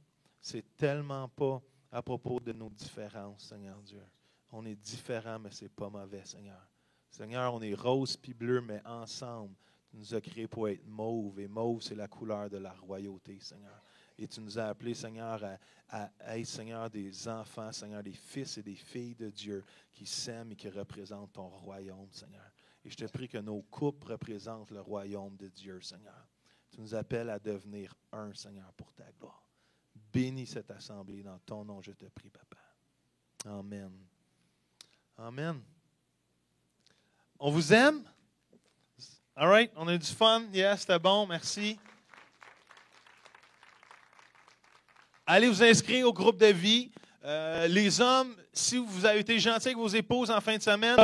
c'est tellement pas à propos de nos différences, Seigneur Dieu. On est différents, mais ce n'est pas mauvais, Seigneur. Seigneur, on est rose puis bleu, mais ensemble, tu nous as créés pour être mauve. Et mauve, c'est la couleur de la royauté, Seigneur. Et tu nous as appelés, Seigneur, à être, Seigneur, des enfants, Seigneur, des fils et des filles de Dieu qui s'aiment et qui représentent ton royaume, Seigneur. Et je te prie que nos couples représentent le royaume de Dieu, Seigneur. Tu nous appelles à devenir un, Seigneur, pour ta gloire. Bénis cette assemblée dans ton nom, je te prie, Papa. Amen. Amen. On vous aime? All right, on a eu du fun. Yes, c'était bon, merci. Allez vous inscrire au groupe de vie. Les hommes, si vous avez été gentils avec vos épouses en fin de semaine,